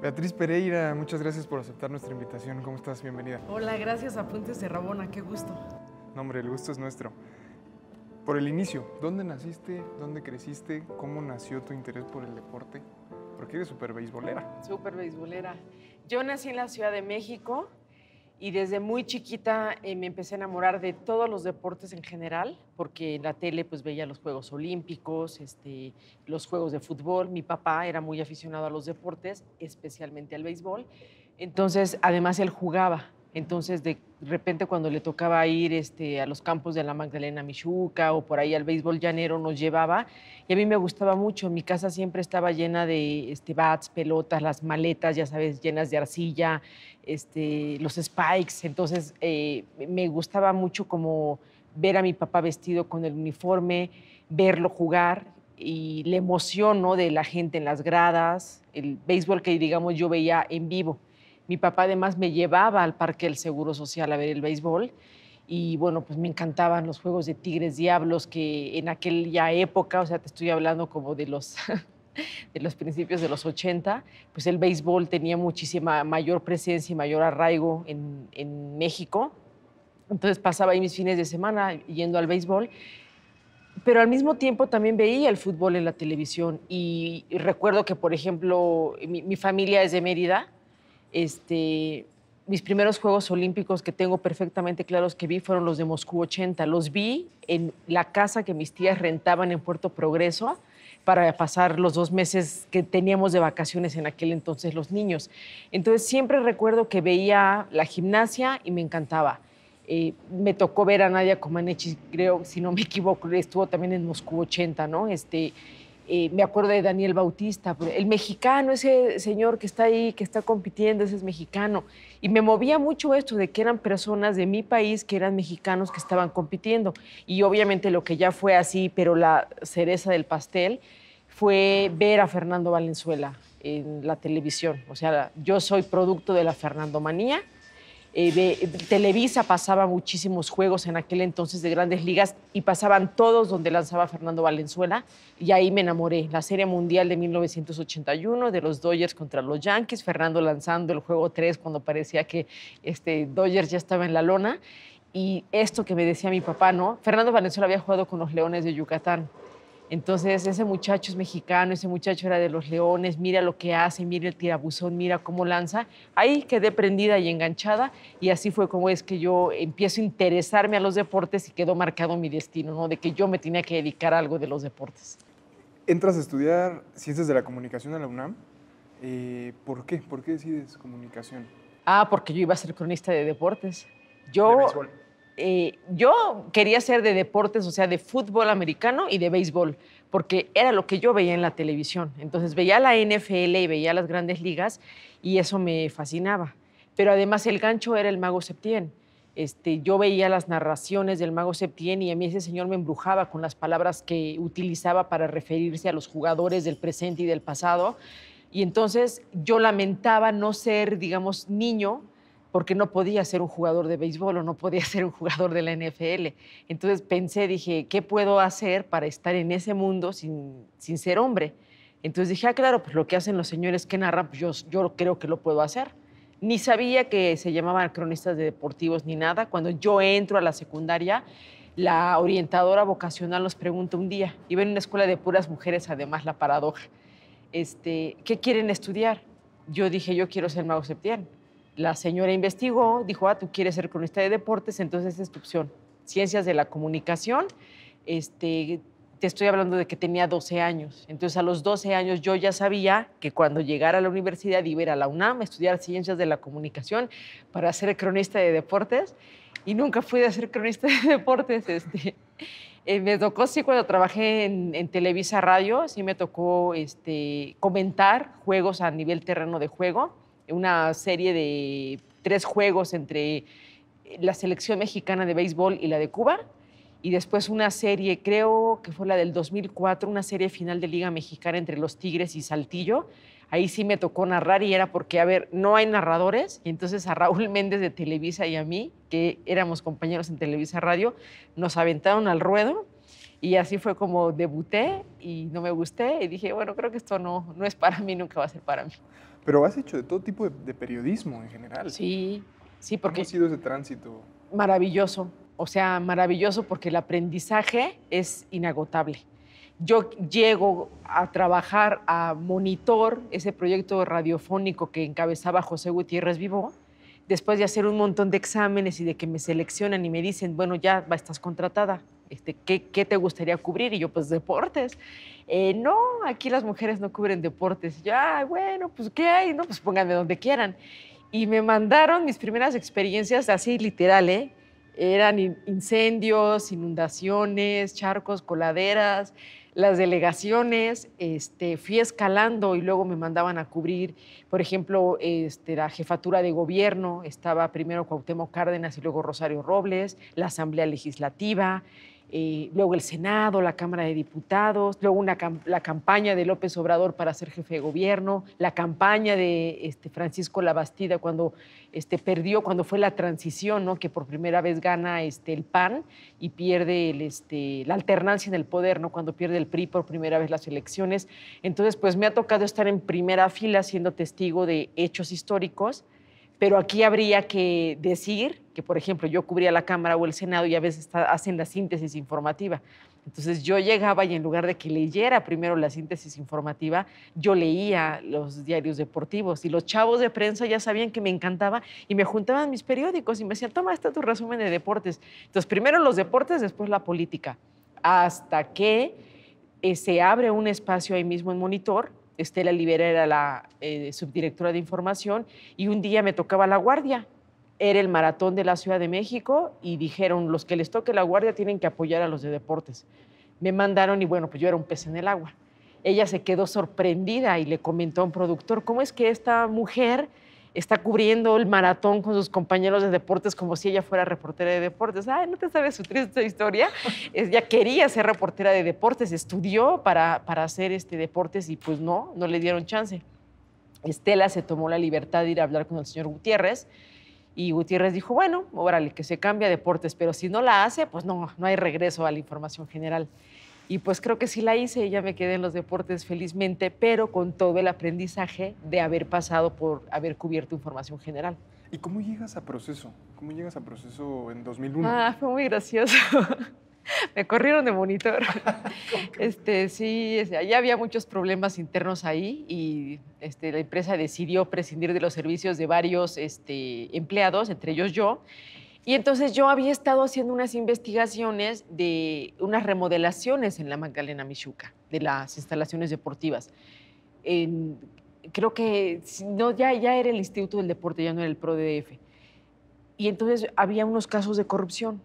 Beatriz Pereira, muchas gracias por aceptar nuestra invitación. ¿Cómo estás? Bienvenida. Hola, gracias a Puentes de Rabona, qué gusto. No, hombre, el gusto es nuestro. Por el inicio, ¿dónde naciste? ¿Dónde creciste? ¿Cómo nació tu interés por el deporte? Porque eres súper beisbolera. Súper beisbolera. Yo nací en la Ciudad de México y desde muy chiquita me empecé a enamorar de todos los deportes en general, porque en la tele pues veía los Juegos Olímpicos, los Juegos de fútbol. Mi papá era muy aficionado a los deportes, especialmente al béisbol. Entonces, además él jugaba. Entonces, de repente cuando le tocaba ir a los campos de la Magdalena Michuca o por ahí al béisbol llanero nos llevaba y a mí me gustaba mucho. Mi casa siempre estaba llena de bats, pelotas, las maletas, ya sabes, llenas de arcilla, los spikes. Entonces, me gustaba mucho como ver a mi papá vestido con el uniforme, verlo jugar y la emoción, ¿no?, de la gente en las gradas, el béisbol que, digamos, yo veía en vivo. Mi papá además me llevaba al Parque del Seguro Social a ver el béisbol y bueno, pues me encantaban los juegos de Tigres Diablos que en aquella época, o sea, te estoy hablando como de los, de los principios de los 80, pues el béisbol tenía muchísima mayor presencia y mayor arraigo en México. Entonces pasaba ahí mis fines de semana yendo al béisbol, pero al mismo tiempo también veía el fútbol en la televisión y recuerdo que, por ejemplo, mi familia es de Mérida. Mis primeros Juegos Olímpicos que tengo perfectamente claros que vi fueron los de Moscú 80. Los vi en la casa que mis tías rentaban en Puerto Progreso para pasar los 2 meses que teníamos de vacaciones en aquel entonces los niños. Entonces siempre recuerdo que veía la gimnasia y me encantaba. Me tocó ver a Nadia Comaneci, creo, si no me equivoco, estuvo también en Moscú 80, ¿no? Me acuerdo de Daniel Bautista, el mexicano, ese señor que está ahí, que está compitiendo, ese es mexicano. Y me movía mucho esto de que eran personas de mi país, que eran mexicanos que estaban compitiendo. Y obviamente lo que ya fue así, pero la cereza del pastel, fue ver a Fernando Valenzuela en la televisión. O sea, yo soy producto de la Fernandomanía. Televisa pasaba muchísimos juegos en aquel entonces de Grandes Ligas y pasaban todos donde lanzaba Fernando Valenzuela y ahí me enamoré. La Serie Mundial de 1981 de los Dodgers contra los Yankees, Fernando lanzando el juego 3 cuando parecía que Dodgers ya estaba en la lona y esto que me decía mi papá, ¿no? Fernando Valenzuela había jugado con los Leones de Yucatán. Entonces, ese muchacho es mexicano, ese muchacho era de los Leones, mira lo que hace, mira el tirabuzón, mira cómo lanza. Ahí quedé prendida y enganchada y así fue como es que yo empiezo a interesarme a los deportes y quedó marcado mi destino, ¿no?, de que yo me tenía que dedicar a algo de los deportes. Entras a estudiar Ciencias de la Comunicación a la UNAM. ¿Por qué? ¿Por qué decides comunicación? Porque yo iba a ser cronista de deportes. De béisbol. Yo quería ser de deportes, o sea, de fútbol americano y de béisbol, porque era lo que yo veía en la televisión. Entonces veía la NFL y veía las Grandes Ligas y eso me fascinaba. Pero además el gancho era el Mago Septién. Yo veía las narraciones del Mago Septién y a mí ese señor me embrujaba con las palabras que utilizaba para referirse a los jugadores del presente y del pasado. Y entonces yo lamentaba no ser, digamos, niño, porque no podía ser un jugador de béisbol o no podía ser un jugador de la NFL. Entonces pensé, dije, ¿qué puedo hacer para estar en ese mundo sin ser hombre? Entonces dije, claro, pues lo que hacen los señores que narran, pues yo creo que lo puedo hacer. Ni sabía que se llamaban cronistas de deportivos ni nada. Cuando yo entro a la secundaria, la orientadora vocacional nos pregunta un día, iba en una escuela de puras mujeres, además la paradoja, ¿qué quieren estudiar? Yo dije, yo quiero ser Mago Septién. La señora investigó, dijo, tú quieres ser cronista de deportes, entonces esta es tu opción. Ciencias de la comunicación, te estoy hablando de que tenía 12 años. Entonces a los 12 años yo ya sabía que cuando llegara a la universidad iba a ir a la UNAM a estudiar Ciencias de la Comunicación para ser cronista de deportes y nunca fui a ser cronista de deportes. Me tocó, sí, cuando trabajé en Televisa Radio, sí me tocó comentar juegos a nivel terreno de juego, una serie de 3 juegos entre la selección mexicana de béisbol y la de Cuba, y después una serie, creo que fue la del 2004, una serie final de Liga Mexicana entre los Tigres y Saltillo. Ahí sí me tocó narrar y era porque, a ver, no hay narradores, y entonces a Raúl Méndez de Televisa y a mí, que éramos compañeros en Televisa Radio, nos aventaron al ruedo y así fue como debuté y no me gusté y dije, bueno, creo que esto no es para mí, nunca va a ser para mí. Pero has hecho de todo tipo de periodismo en general. Sí, sí, ¿Cómo porque ha sido ese tránsito? maravilloso. O sea, maravilloso porque el aprendizaje es inagotable. Yo llego a trabajar a Monitor, ese proyecto radiofónico que encabezaba José Gutiérrez Vivó, después de hacer un montón de exámenes y de que me seleccionan y me dicen, bueno, ya estás contratada, ¿qué te gustaría cubrir? Y yo, pues deportes. No, aquí las mujeres no cubren deportes. Ya, bueno, pues ¿qué hay? No, pues pónganme donde quieran. Y me mandaron mis primeras experiencias así literal, ¿eh? Eran incendios, inundaciones, charcos, coladeras, las delegaciones. Fui escalando y luego me mandaban a cubrir, por ejemplo, la jefatura de gobierno. Estaba primero Cuauhtémoc Cárdenas y luego Rosario Robles, la Asamblea Legislativa, luego el Senado, la Cámara de Diputados, luego la campaña de López Obrador para ser jefe de gobierno, la campaña de Francisco Labastida cuando perdió, cuando fue la transición, ¿no? Que por primera vez gana el PAN y pierde la alternancia en el poder, ¿no? Cuando pierde el PRI por primera vez las elecciones. Entonces, pues me ha tocado estar en primera fila siendo testigo de hechos históricos. Pero aquí habría que decir que, por ejemplo, yo cubría la Cámara o el Senado y a veces hacen la síntesis informativa. Entonces yo llegaba y en lugar de que leyera primero la síntesis informativa, yo leía los diarios deportivos y los chavos de prensa ya sabían que me encantaba y me juntaban mis periódicos y me decían, toma, está tu resumen de deportes. Entonces primero los deportes, después la política, hasta que se abre un espacio ahí mismo en Monitor. Estela Libera era la subdirectora de información y un día me tocaba la guardia. Era el maratón de la Ciudad de México y dijeron, los que les toque la guardia tienen que apoyar a los de deportes. Me mandaron y bueno, pues yo era un pez en el agua. Ella se quedó sorprendida y le comentó a un productor, ¿cómo es que esta mujer está cubriendo el maratón con sus compañeros de deportes como si ella fuera reportera de deportes? Ay, ¿no te sabes su triste historia? Ella quería ser reportera de deportes, estudió para hacer deportes y pues no le dieron chance. Estela se tomó la libertad de ir a hablar con el señor Gutiérrez y Gutiérrez dijo, bueno, órale, que se cambie a deportes, pero si no la hace, pues no hay regreso a la información general. Y pues creo que sí la hice y ya me quedé en los deportes felizmente, pero con todo el aprendizaje de haber pasado por haber cubierto información general. ¿Y cómo llegas a Proceso? ¿Cómo llegas a Proceso en 2001? Fue muy gracioso. Me corrieron de Monitor. Sí, ya había muchos problemas internos ahí y la empresa decidió prescindir de los servicios de varios empleados, entre ellos yo. Y entonces yo había estado haciendo unas investigaciones de unas remodelaciones en la Magdalena Mixhuca, de las instalaciones deportivas. Creo que no, ya era el Instituto del Deporte, ya no era el PRODF. Y entonces había unos casos de corrupción.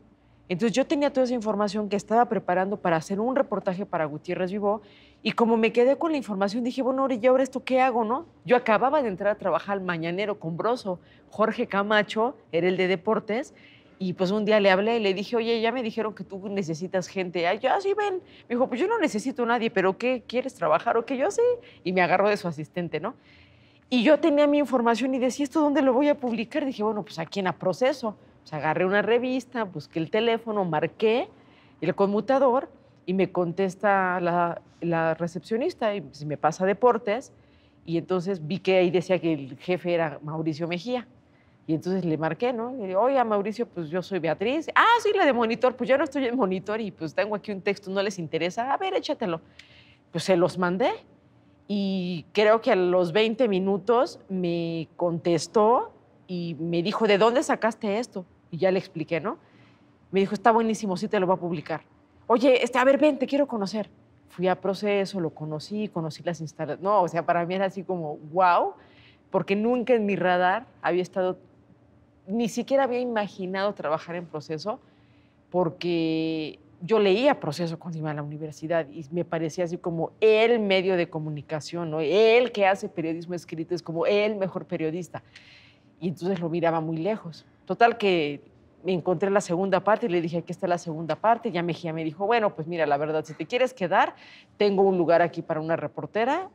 Entonces yo tenía toda esa información que estaba preparando para hacer un reportaje para Gutiérrez Vivó y como me quedé con la información dije, bueno, ¿y ahora esto qué hago, no? Yo acababa de entrar a trabajar al Mañanero con Broso. Jorge Camacho era el de deportes y pues un día le hablé y le dije, oye, ya me dijeron que tú necesitas gente. Ay, ya, sí, ven. Me dijo, pues yo no necesito a nadie, pero ¿qué? ¿Quieres trabajar o qué? Yo sí. Y me agarró de su asistente, ¿no? Y yo tenía mi información y decía, ¿esto dónde lo voy a publicar? Dije, bueno, pues aquí en A Proceso. Pues agarré una revista, busqué el teléfono, marqué el conmutador y me contesta la recepcionista y me pasa deportes. Y entonces vi que ahí decía que el jefe era Mauricio Mejía. Y entonces le marqué, ¿no? Y le digo, oye, Mauricio, pues yo soy Beatriz. Ah, sí, la de Monitor. Pues yo no estoy en Monitor y pues tengo aquí un texto, ¿no les interesa? A ver, échatelo. Pues se los mandé. Y creo que a los 20 minutos me contestó y me dijo, ¿de dónde sacaste esto? Y ya le expliqué, ¿no? Me dijo, está buenísimo, sí te lo voy a publicar. Oye, a ver, ven, te quiero conocer. Fui a Proceso, lo conocí las instalaciones. No, o sea, para mí era así como, wow, porque nunca en mi radar había estado, ni siquiera había imaginado trabajar en Proceso, porque yo leía Proceso cuando iba a la universidad y me parecía así como el medio de comunicación, ¿no? El que hace periodismo escrito es como el mejor periodista. Y entonces lo miraba muy lejos. Total que me encontré la segunda parte y le dije, aquí está la segunda parte. Ya Mejía me dijo, bueno, pues mira, la verdad, si te quieres quedar, tengo un lugar aquí para una reportera.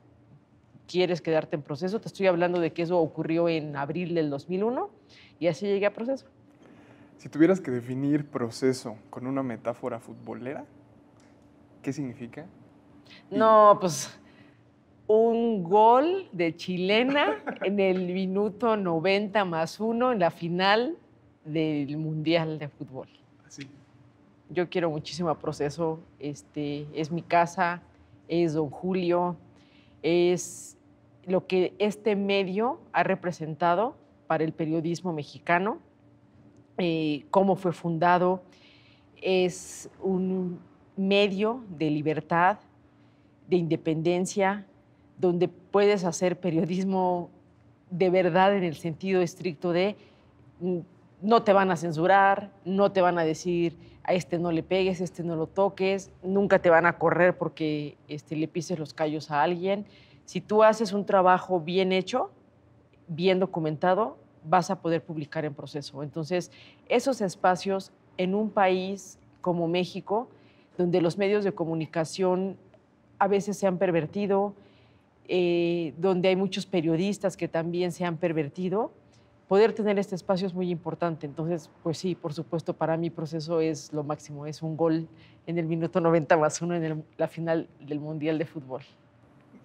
¿Quieres quedarte en Proceso? Te estoy hablando de que eso ocurrió en abril del 2001 y así llegué a Proceso. Si tuvieras que definir Proceso con una metáfora futbolera, ¿qué significa? No, pues un gol de chilena en el minuto 90+1 en la final del Mundial de Fútbol. Así. Yo quiero muchísimo a Proceso, es mi casa, es don Julio, es lo que este medio ha representado para el periodismo mexicano, cómo fue fundado. Es un medio de libertad, de independencia, donde puedes hacer periodismo de verdad en el sentido estricto de no te van a censurar, no te van a decir a este no le pegues, a este no lo toques, nunca te van a correr porque le pises los callos a alguien. Si tú haces un trabajo bien hecho, bien documentado, vas a poder publicar en Proceso. Entonces, esos espacios en un país como México, donde los medios de comunicación a veces se han pervertido, donde hay muchos periodistas que también se han pervertido, poder tener este espacio es muy importante. Entonces, pues sí, por supuesto, para mí Proceso es lo máximo, es un gol en el minuto 90+1 en la final del Mundial de Fútbol.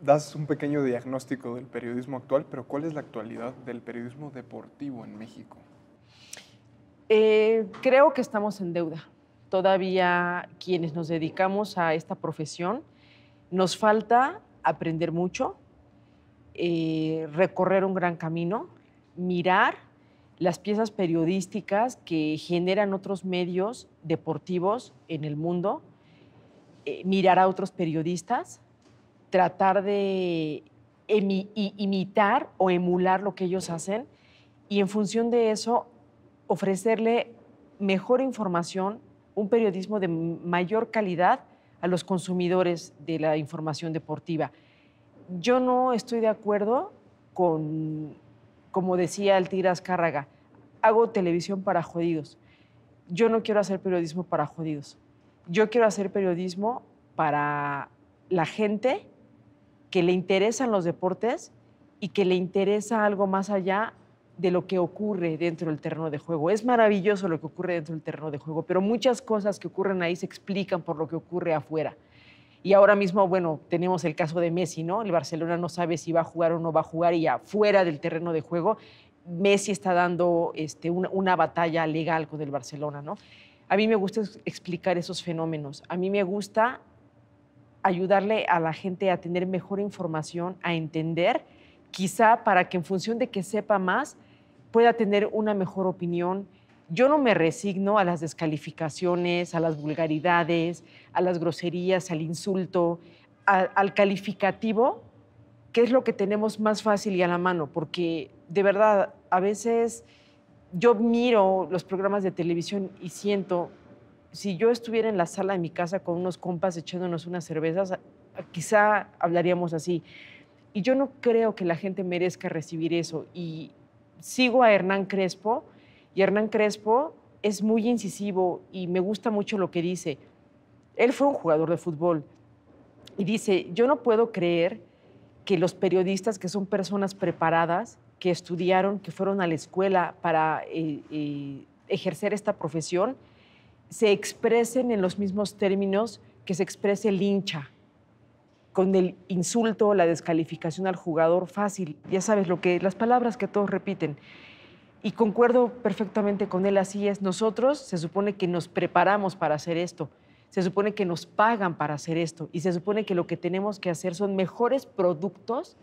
Das un pequeño diagnóstico del periodismo actual, pero ¿cuál es la actualidad del periodismo deportivo en México? Creo que estamos en deuda. Todavía quienes nos dedicamos a esta profesión, nos falta aprender mucho, recorrer un gran camino, mirar las piezas periodísticas que generan otros medios deportivos en el mundo, mirar a otros periodistas, tratar de imitar o emular lo que ellos hacen y en función de eso ofrecerle mejor información, un periodismo de mayor calidad a los consumidores de la información deportiva. Yo no estoy de acuerdo con, como decía el Tigre Azcárraga, hago televisión para jodidos. Yo no quiero hacer periodismo para jodidos. Yo quiero hacer periodismo para la gente que le interesan los deportes y que le interesa algo más allá de lo que ocurre dentro del terreno de juego. Es maravilloso lo que ocurre dentro del terreno de juego, pero muchas cosas que ocurren ahí se explican por lo que ocurre afuera. Y ahora mismo, bueno, tenemos el caso de Messi, ¿no? El Barcelona no sabe si va a jugar o no va a jugar y afuera del terreno de juego, Messi está dando una batalla legal con el Barcelona, ¿no? A mí me gusta explicar esos fenómenos. A mí me gusta ayudarle a la gente a tener mejor información, a entender, quizá para que en función de que sepa más, pueda tener una mejor opinión. Yo no me resigno a las descalificaciones, a las vulgaridades, a las groserías, al insulto, al calificativo, que es lo que tenemos más fácil y a la mano, porque de verdad, a veces yo miro los programas de televisión y siento, si yo estuviera en la sala de mi casa con unos compas echándonos unas cervezas, quizá hablaríamos así. Y yo no creo que la gente merezca recibir eso. Y sigo a Hernán Crespo, y Hernán Crespo es muy incisivo y me gusta mucho lo que dice. Él fue un jugador de fútbol y dice, yo no puedo creer que los periodistas, que son personas preparadas, que estudiaron, que fueron a la escuela para ejercer esta profesión, se expresen en los mismos términos que se exprese el hincha, con el insulto, la descalificación al jugador fácil. Ya sabes, las palabras que todos repiten. Y concuerdo perfectamente con él, así es. Nosotros se supone que nos preparamos para hacer esto, se supone que nos pagan para hacer esto y se supone que lo que tenemos que hacer son mejores productos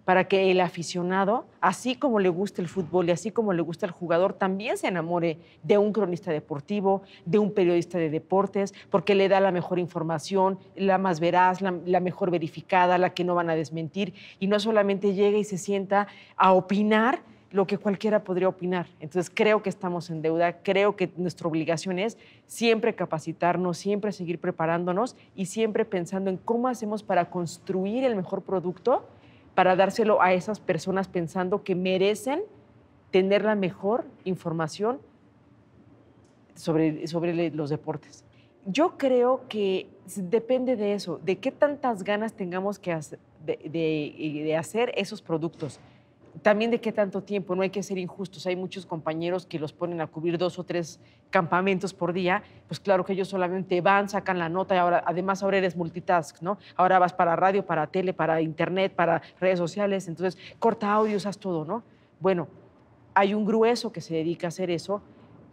para que el aficionado, así como le gusta el fútbol y así como le gusta el jugador, también se enamore de un cronista deportivo, de un periodista de deportes, porque le da la mejor información, la más veraz, la mejor verificada, la que no van a desmentir, y no solamente llega y se sienta a opinar lo que cualquiera podría opinar. Entonces creo que estamos en deuda, creo que nuestra obligación es siempre capacitarnos, siempre seguir preparándonos y siempre pensando en cómo hacemos para construir el mejor producto, para dárselo a esas personas pensando que merecen tener la mejor información sobre los deportes. Yo creo que depende de eso, de qué tantas ganas tengamos de hacer esos productos. también de qué tanto tiempo, no hay que ser injustos. Hay muchos compañeros que los ponen a cubrir 2 o 3 campamentos por día, pues claro que ellos solamente van, sacan la nota y ahora, además ahora eres multitask, ¿no? Ahora vas para radio, para tele, para internet, para redes sociales, entonces corta audios, haz todo, ¿no? Bueno, hay un grueso que se dedica a hacer eso.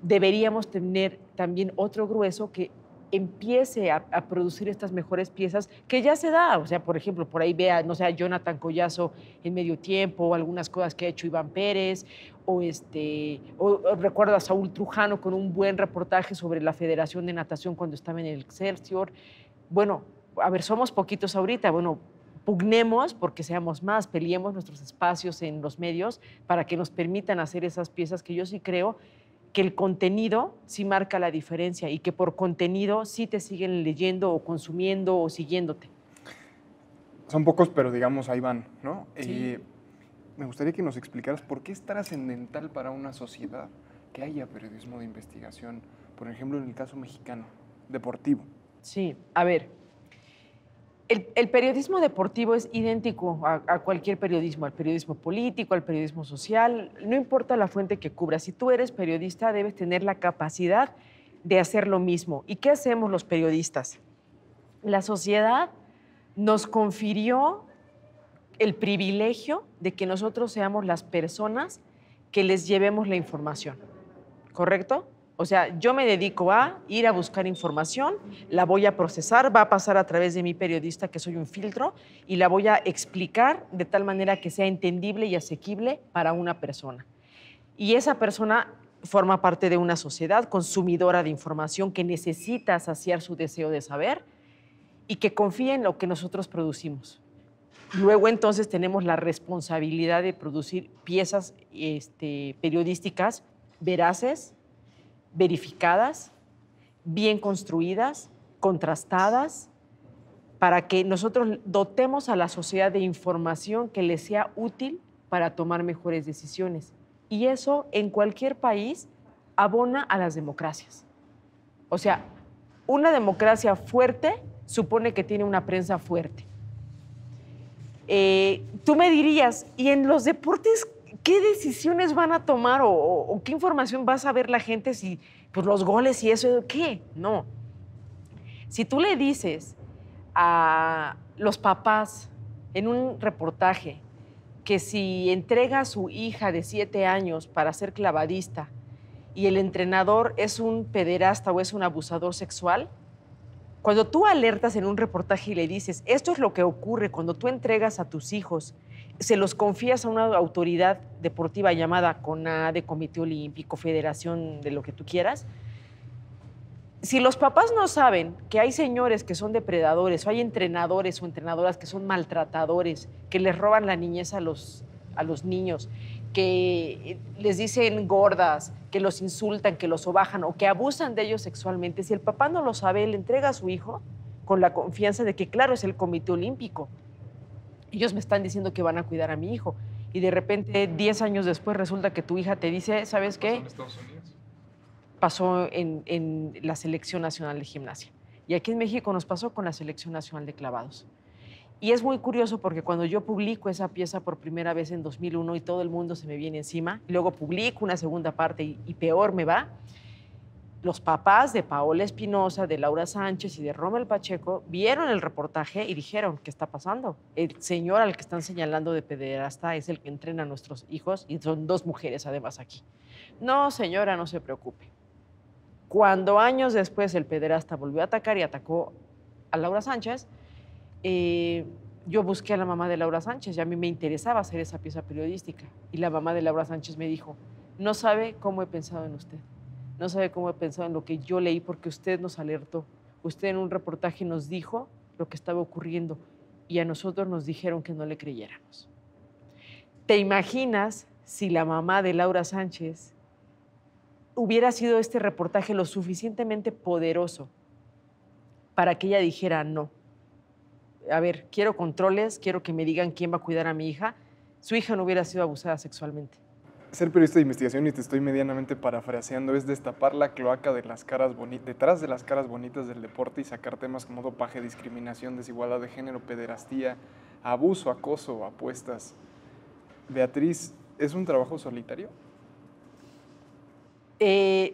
Deberíamos tener también otro grueso que empiece a producir estas mejores piezas que ya se da. O sea, por ejemplo, por ahí vea, no sé, a Jonathan Collazo en Medio Tiempo, o algunas cosas que ha hecho Iván Pérez, o recuerdo a Saúl Trujano con un buen reportaje sobre la Federación de Natación cuando estaba en el Excelsior. Bueno, a ver, somos poquitos ahorita, bueno, pugnemos porque seamos más, peleemos nuestros espacios en los medios para que nos permitan hacer esas piezas que yo sí creo que el contenido sí marca la diferencia y que por contenido sí te siguen leyendo o consumiendo o siguiéndote. Son pocos, pero digamos, ahí van, ¿no? Sí. Me gustaría que nos explicaras por qué es trascendental para una sociedad que haya periodismo de investigación, por ejemplo, en el caso mexicano, deportivo. Sí, a ver, el periodismo deportivo es idéntico a cualquier periodismo, al periodismo político, al periodismo social, no importa la fuente que cubras. Si tú eres periodista, debes tener la capacidad de hacer lo mismo. ¿Y qué hacemos los periodistas? La sociedad nos confirió el privilegio de que nosotros seamos las personas que les llevemos la información, ¿correcto? O sea, yo me dedico a ir a buscar información, la voy a procesar, va a pasar a través de mi periodista, que soy un filtro, y la voy a explicar de tal manera que sea entendible y asequible para una persona. Y esa persona forma parte de una sociedad consumidora de información que necesita saciar su deseo de saber y que confía en lo que nosotros producimos. Luego entonces tenemos la responsabilidad de producir piezas periodísticas veraces, verificadas, bien construidas, contrastadas, para que nosotros dotemos a la sociedad de información que les sea útil para tomar mejores decisiones. Y eso en cualquier país abona a las democracias. O sea, una democracia fuerte supone que tiene una prensa fuerte. Tú me dirías, ¿y en los deportes qué decisiones van a tomar o qué información va a saber la gente si pues, los goles y eso, qué? No. Si tú le dices a los papás en un reportaje que si entrega a su hija de 7 años para ser clavadista y el entrenador es un pederasta o es un abusador sexual, cuando tú alertas en un reportaje y le dices, esto es lo que ocurre cuando tú entregas a tus hijos, se los confías a una autoridad deportiva llamada CONADE, Comité Olímpico, Federación, de lo que tú quieras, si los papás no saben que hay señores que son depredadores o hay entrenadores o entrenadoras que son maltratadores, que les roban la niñez a los niños, que les dicen gordas, que los insultan, que los sobajan o que abusan de ellos sexualmente, si el papá no lo sabe, él entrega a su hijo con la confianza de que, claro, es el Comité Olímpico. Ellos me están diciendo que van a cuidar a mi hijo. Y de repente, 10 años después, resulta que tu hija te dice, ¿sabes qué? ¿Pasó en Estados Unidos? Pasó en la Selección Nacional de Gimnasia. Y aquí en México nos pasó con la Selección Nacional de Clavados. Y es muy curioso porque cuando yo publico esa pieza por primera vez en 2001 y todo el mundo se me viene encima, y luego publico una segunda parte y peor me va, los papás de Paola Espinosa, de Laura Sánchez y de Rommel Pacheco vieron el reportaje y dijeron, ¿qué está pasando? El señor al que están señalando de pederasta es el que entrena a nuestros hijos y son 2 mujeres además aquí. No, señora, no se preocupe. Cuando años después el pederasta volvió a atacar y atacó a Laura Sánchez, yo busqué a la mamá de Laura Sánchez y a mí me interesaba hacer esa pieza periodística. Y la mamá de Laura Sánchez me dijo, no sabe cómo he pensado en usted, no sabe cómo he pensado en lo que yo leí porque usted nos alertó. Usted en un reportaje nos dijo lo que estaba ocurriendo y a nosotros nos dijeron que no le creyéramos. ¿Te imaginas si la mamá de Laura Sánchez hubiera sido este reportaje lo suficientemente poderoso para que ella dijera no? A ver, quiero controles, quiero que me digan quién va a cuidar a mi hija. Su hija no hubiera sido abusada sexualmente. Ser periodista de investigación, y te estoy medianamente parafraseando, es destapar la cloaca de las caras detrás de las caras bonitas del deporte y sacar temas como dopaje, discriminación, desigualdad de género, pederastía, abuso, acoso, apuestas. Beatriz, ¿es un trabajo solitario?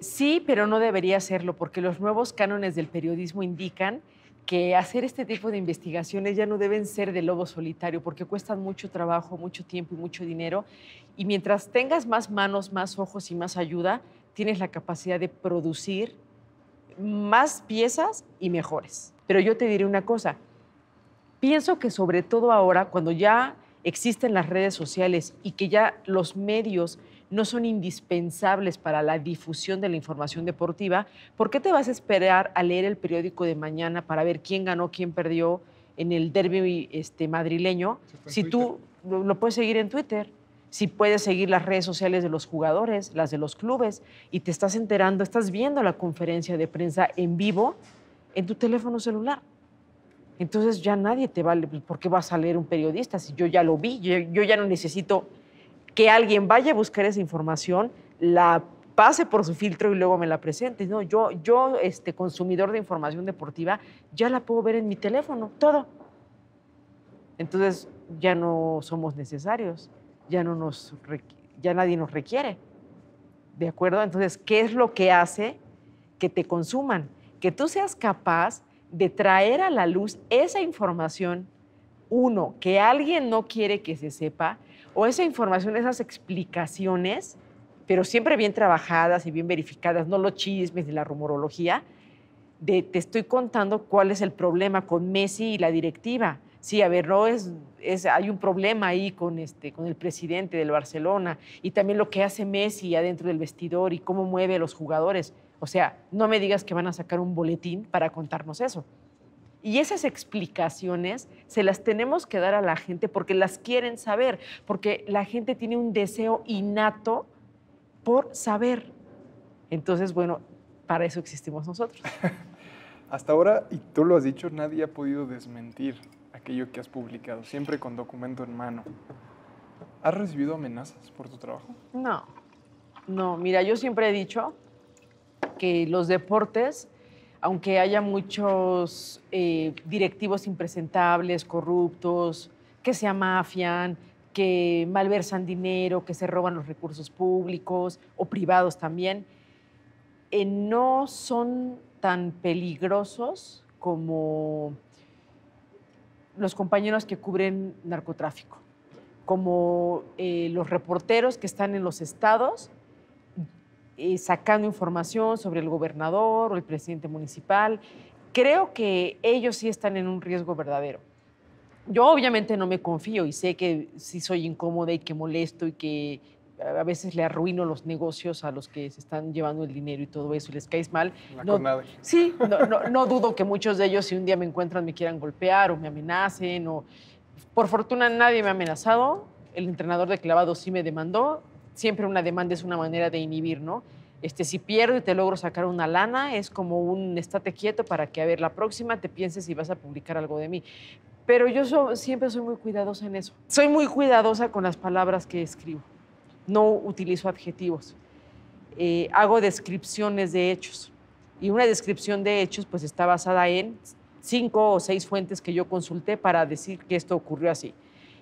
Sí, pero no debería serlo, porque los nuevos cánones del periodismo indican que hacer este tipo de investigaciones ya no deben ser de lobo solitario, porque cuestan mucho trabajo, mucho tiempo y mucho dinero. Y mientras tengas más manos, más ojos y más ayuda, tienes la capacidad de producir más piezas y mejores. Pero yo te diré una cosa, pienso que sobre todo ahora, cuando ya existen las redes sociales y que ya los medios no son indispensables para la difusión de la información deportiva, ¿por qué te vas a esperar a leer el periódico de mañana para ver quién ganó, quién perdió en el derbi madrileño? Si tú lo puedes seguir en Twitter, si puedes seguir las redes sociales de los jugadores, las de los clubes, y te estás enterando, estás viendo la conferencia de prensa en vivo en tu teléfono celular. Entonces ya nadie te vale, ¿por qué vas a leer un periodista? Si yo ya lo vi, yo ya no necesito que alguien vaya a buscar esa información, la pase por su filtro y luego me la presente. No, yo consumidor de información deportiva, ya la puedo ver en mi teléfono, todo. Entonces ya no somos necesarios, ya nadie nos requiere. ¿De acuerdo? Entonces, ¿qué es lo que hace que te consuman? Que tú seas capaz de traer a la luz esa información, uno, que alguien no quiere que se sepa, o esa información, esas explicaciones, pero siempre bien trabajadas y bien verificadas, no los chismes ni la rumorología, de te estoy contando cuál es el problema con Messi y la directiva. Sí, a ver, no hay un problema ahí con el presidente del Barcelona y también lo que hace Messi adentro del vestidor y cómo mueve a los jugadores. O sea, no me digas que van a sacar un boletín para contarnos eso. Y esas explicaciones se las tenemos que dar a la gente porque las quieren saber, porque la gente tiene un deseo innato por saber. Entonces, bueno, para eso existimos nosotros. Hasta ahora, y tú lo has dicho, nadie ha podido desmentir aquello que has publicado, siempre con documento en mano. ¿Has recibido amenazas por tu trabajo? No, mira, yo siempre he dicho que los deportes, aunque haya muchos directivos impresentables, corruptos, que se amafian, que malversan dinero, que se roban los recursos públicos o privados también, no son tan peligrosos como los compañeros que cubren narcotráfico, como los reporteros que están en los estados sacando información sobre el gobernador o el presidente municipal. Creo que ellos sí están en un riesgo verdadero. Yo obviamente no me confío y sé que sí soy incómoda y que molesto y que a veces le arruino los negocios a los que se están llevando el dinero y todo eso y les caes mal. Sí, no dudo que muchos de ellos, si un día me encuentran, me quieran golpear o me amenacen. Por fortuna nadie me ha amenazado. El entrenador de clavado sí me demandó. Siempre una demanda es una manera de inhibir, ¿no? Si pierdo y te logro sacar una lana, es como un estate quieto para que, a ver, la próxima te pienses si vas a publicar algo de mí. Pero yo siempre soy muy cuidadosa en eso. Soy muy cuidadosa con las palabras que escribo. No utilizo adjetivos. Hago descripciones de hechos. Y una descripción de hechos pues está basada en 5 o 6 fuentes que yo consulté para decir que esto ocurrió así.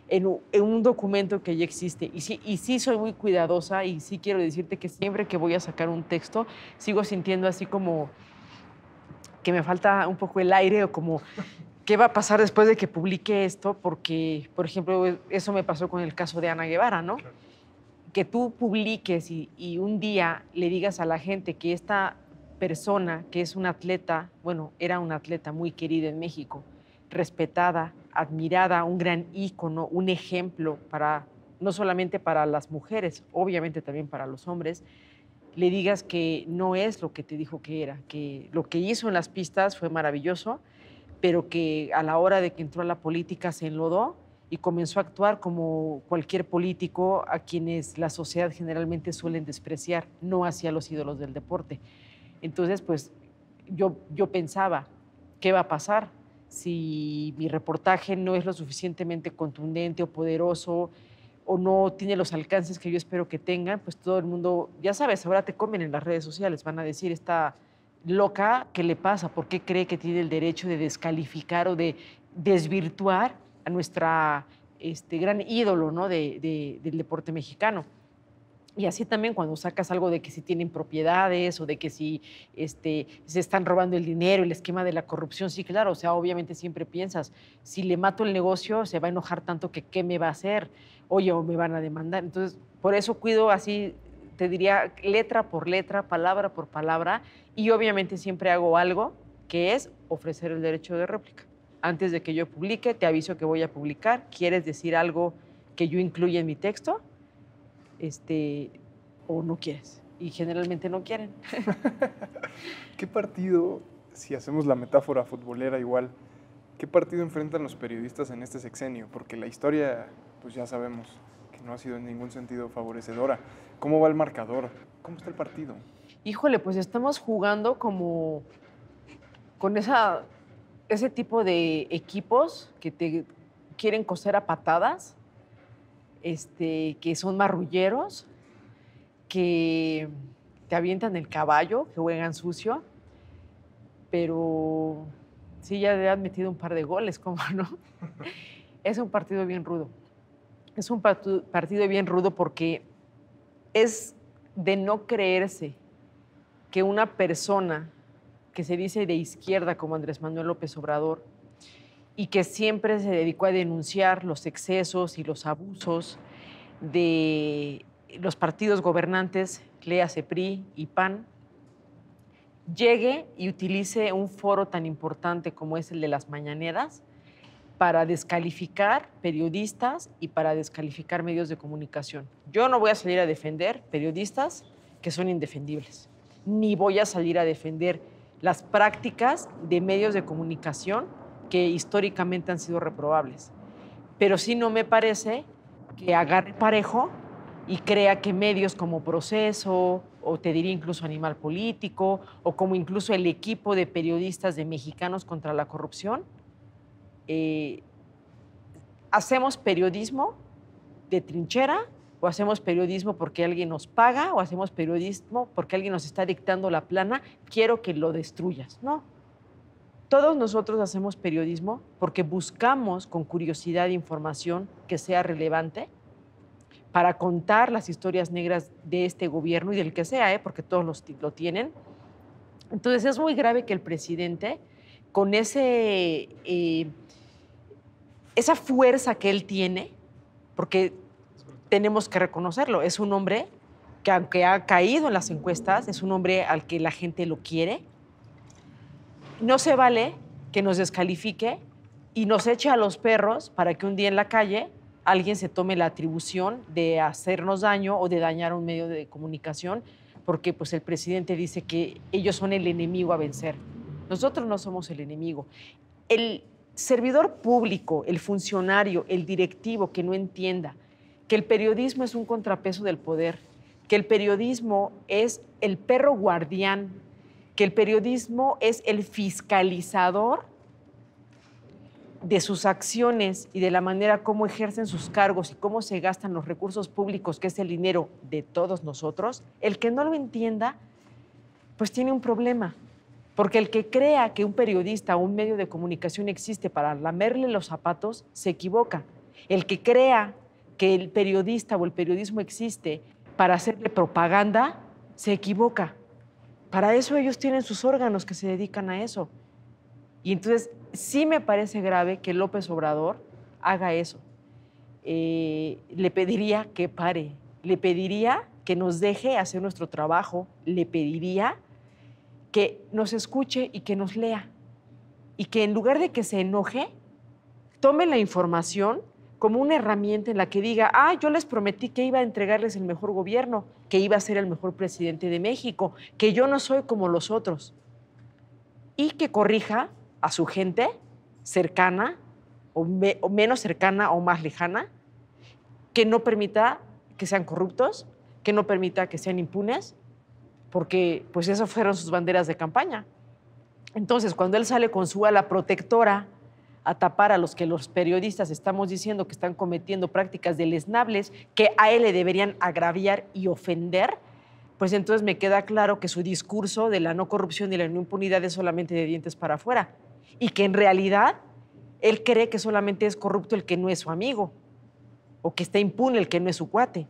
En un documento que ya existe. Y sí soy muy cuidadosa y sí quiero decirte que siempre que voy a sacar un texto sigo sintiendo así como que me falta un poco el aire o como qué va a pasar después de que publique esto, porque, por ejemplo, eso me pasó con el caso de Ana Guevara, ¿no? Claro. Que tú publiques y un día le digas a la gente que esta persona, que es una atleta, bueno, era una atleta muy querida en México, respetada, admirada, un gran ícono, un ejemplo para, no solamente para las mujeres, obviamente también para los hombres, le digas que no es lo que te dijo que era, que lo que hizo en las pistas fue maravilloso, pero que a la hora de que entró a la política se enlodó y comenzó a actuar como cualquier político a quienes la sociedad generalmente suelen despreciar, no hacia los ídolos del deporte. Entonces, pues, yo pensaba, ¿qué va a pasar si mi reportaje no es lo suficientemente contundente o poderoso o no tiene los alcances que yo espero que tengan? Pues todo el mundo, ya sabes, ahora te comen en las redes sociales, van a decir, esta loca, ¿qué le pasa? ¿Por qué cree que tiene el derecho de descalificar o de desvirtuar a nuestra gran ídolo, ¿no? del deporte mexicano. Y así también cuando sacas algo de que si tienen propiedades o de que si se están robando el dinero, el esquema de la corrupción, sí, claro, o sea, obviamente siempre piensas, si le mato el negocio, se va a enojar tanto que qué me va a hacer, oye, o me van a demandar. Entonces, por eso cuido así, te diría, letra por letra, palabra por palabra, y obviamente siempre hago algo que es ofrecer el derecho de réplica. Antes de que yo publique, te aviso que voy a publicar, ¿quieres decir algo que yo incluya en mi texto? O no quieres. Y generalmente no quieren. ¿Qué partido, si hacemos la metáfora futbolera igual, qué partido enfrentan los periodistas en este sexenio? Porque la historia, pues ya sabemos que no ha sido en ningún sentido favorecedora. ¿Cómo va el marcador? ¿Cómo está el partido? Híjole, pues estamos jugando como con ese tipo de equipos que te quieren coser a patadas, que son marrulleros, que te avientan el caballo, que juegan sucio, pero sí ya le han metido un par de goles, ¿cómo no? Es un partido bien rudo. Es un partido bien rudo porque es de no creerse que una persona que se dice de izquierda como Andrés Manuel López Obrador y que siempre se dedicó a denunciar los excesos y los abusos de los partidos gobernantes, léase PRI y PAN, llegue y utilice un foro tan importante como es el de las mañaneras para descalificar periodistas y para descalificar medios de comunicación. Yo no voy a salir a defender periodistas que son indefendibles, ni voy a salir a defender las prácticas de medios de comunicación que históricamente han sido reprobables. Pero sí no me parece que agarre parejo y crea que medios como Proceso, o te diría incluso Animal Político, o como incluso el equipo de periodistas de Mexicanos contra la Corrupción, hacemos periodismo de trinchera, o hacemos periodismo porque alguien nos paga, o hacemos periodismo porque alguien nos está dictando la plana, quiero que lo destruyas. No. Todos nosotros hacemos periodismo porque buscamos con curiosidad información que sea relevante para contar las historias negras de este gobierno y del que sea, porque todos lo tienen. Entonces es muy grave que el presidente, con esa fuerza que él tiene, porque tenemos que reconocerlo, es un hombre que aunque ha caído en las encuestas, es un hombre al que la gente lo quiere. No se vale que nos descalifique y nos eche a los perros para que un día en la calle alguien se tome la atribución de hacernos daño o de dañar a un medio de comunicación, porque pues, el presidente dice que ellos son el enemigo a vencer. Nosotros no somos el enemigo. El servidor público, el funcionario, el directivo que no entienda que el periodismo es un contrapeso del poder, que el periodismo es el perro guardián, que el periodismo es el fiscalizador de sus acciones y de la manera como ejercen sus cargos y cómo se gastan los recursos públicos, que es el dinero de todos nosotros, el que no lo entienda, pues tiene un problema. Porque el que crea que un periodista o un medio de comunicación existe para lamerle los zapatos, se equivoca. El que crea que el periodista o el periodismo existe para hacerle propaganda, se equivoca. Para eso ellos tienen sus órganos que se dedican a eso. Y entonces sí me parece grave que López Obrador haga eso. Le pediría que pare, le pediría que nos deje hacer nuestro trabajo, le pediría que nos escuche y que nos lea. Y que en lugar de que se enoje, tome la información como una herramienta en la que diga, yo les prometí que iba a entregarles el mejor gobierno, que iba a ser el mejor presidente de México, que yo no soy como los otros. Y que corrija a su gente cercana o menos cercana o más lejana, que no permita que sean corruptos, que no permita que sean impunes, porque pues esas fueron sus banderas de campaña. Entonces, cuando él sale con su ala protectora a tapar a los que los periodistas estamos diciendo que están cometiendo prácticas deleznables que a él le deberían agraviar y ofender, pues entonces me queda claro que su discurso de la no corrupción y la no impunidad es solamente de dientes para afuera y que en realidad él cree que solamente es corrupto el que no es su amigo. o que está impune el que no es su cuate.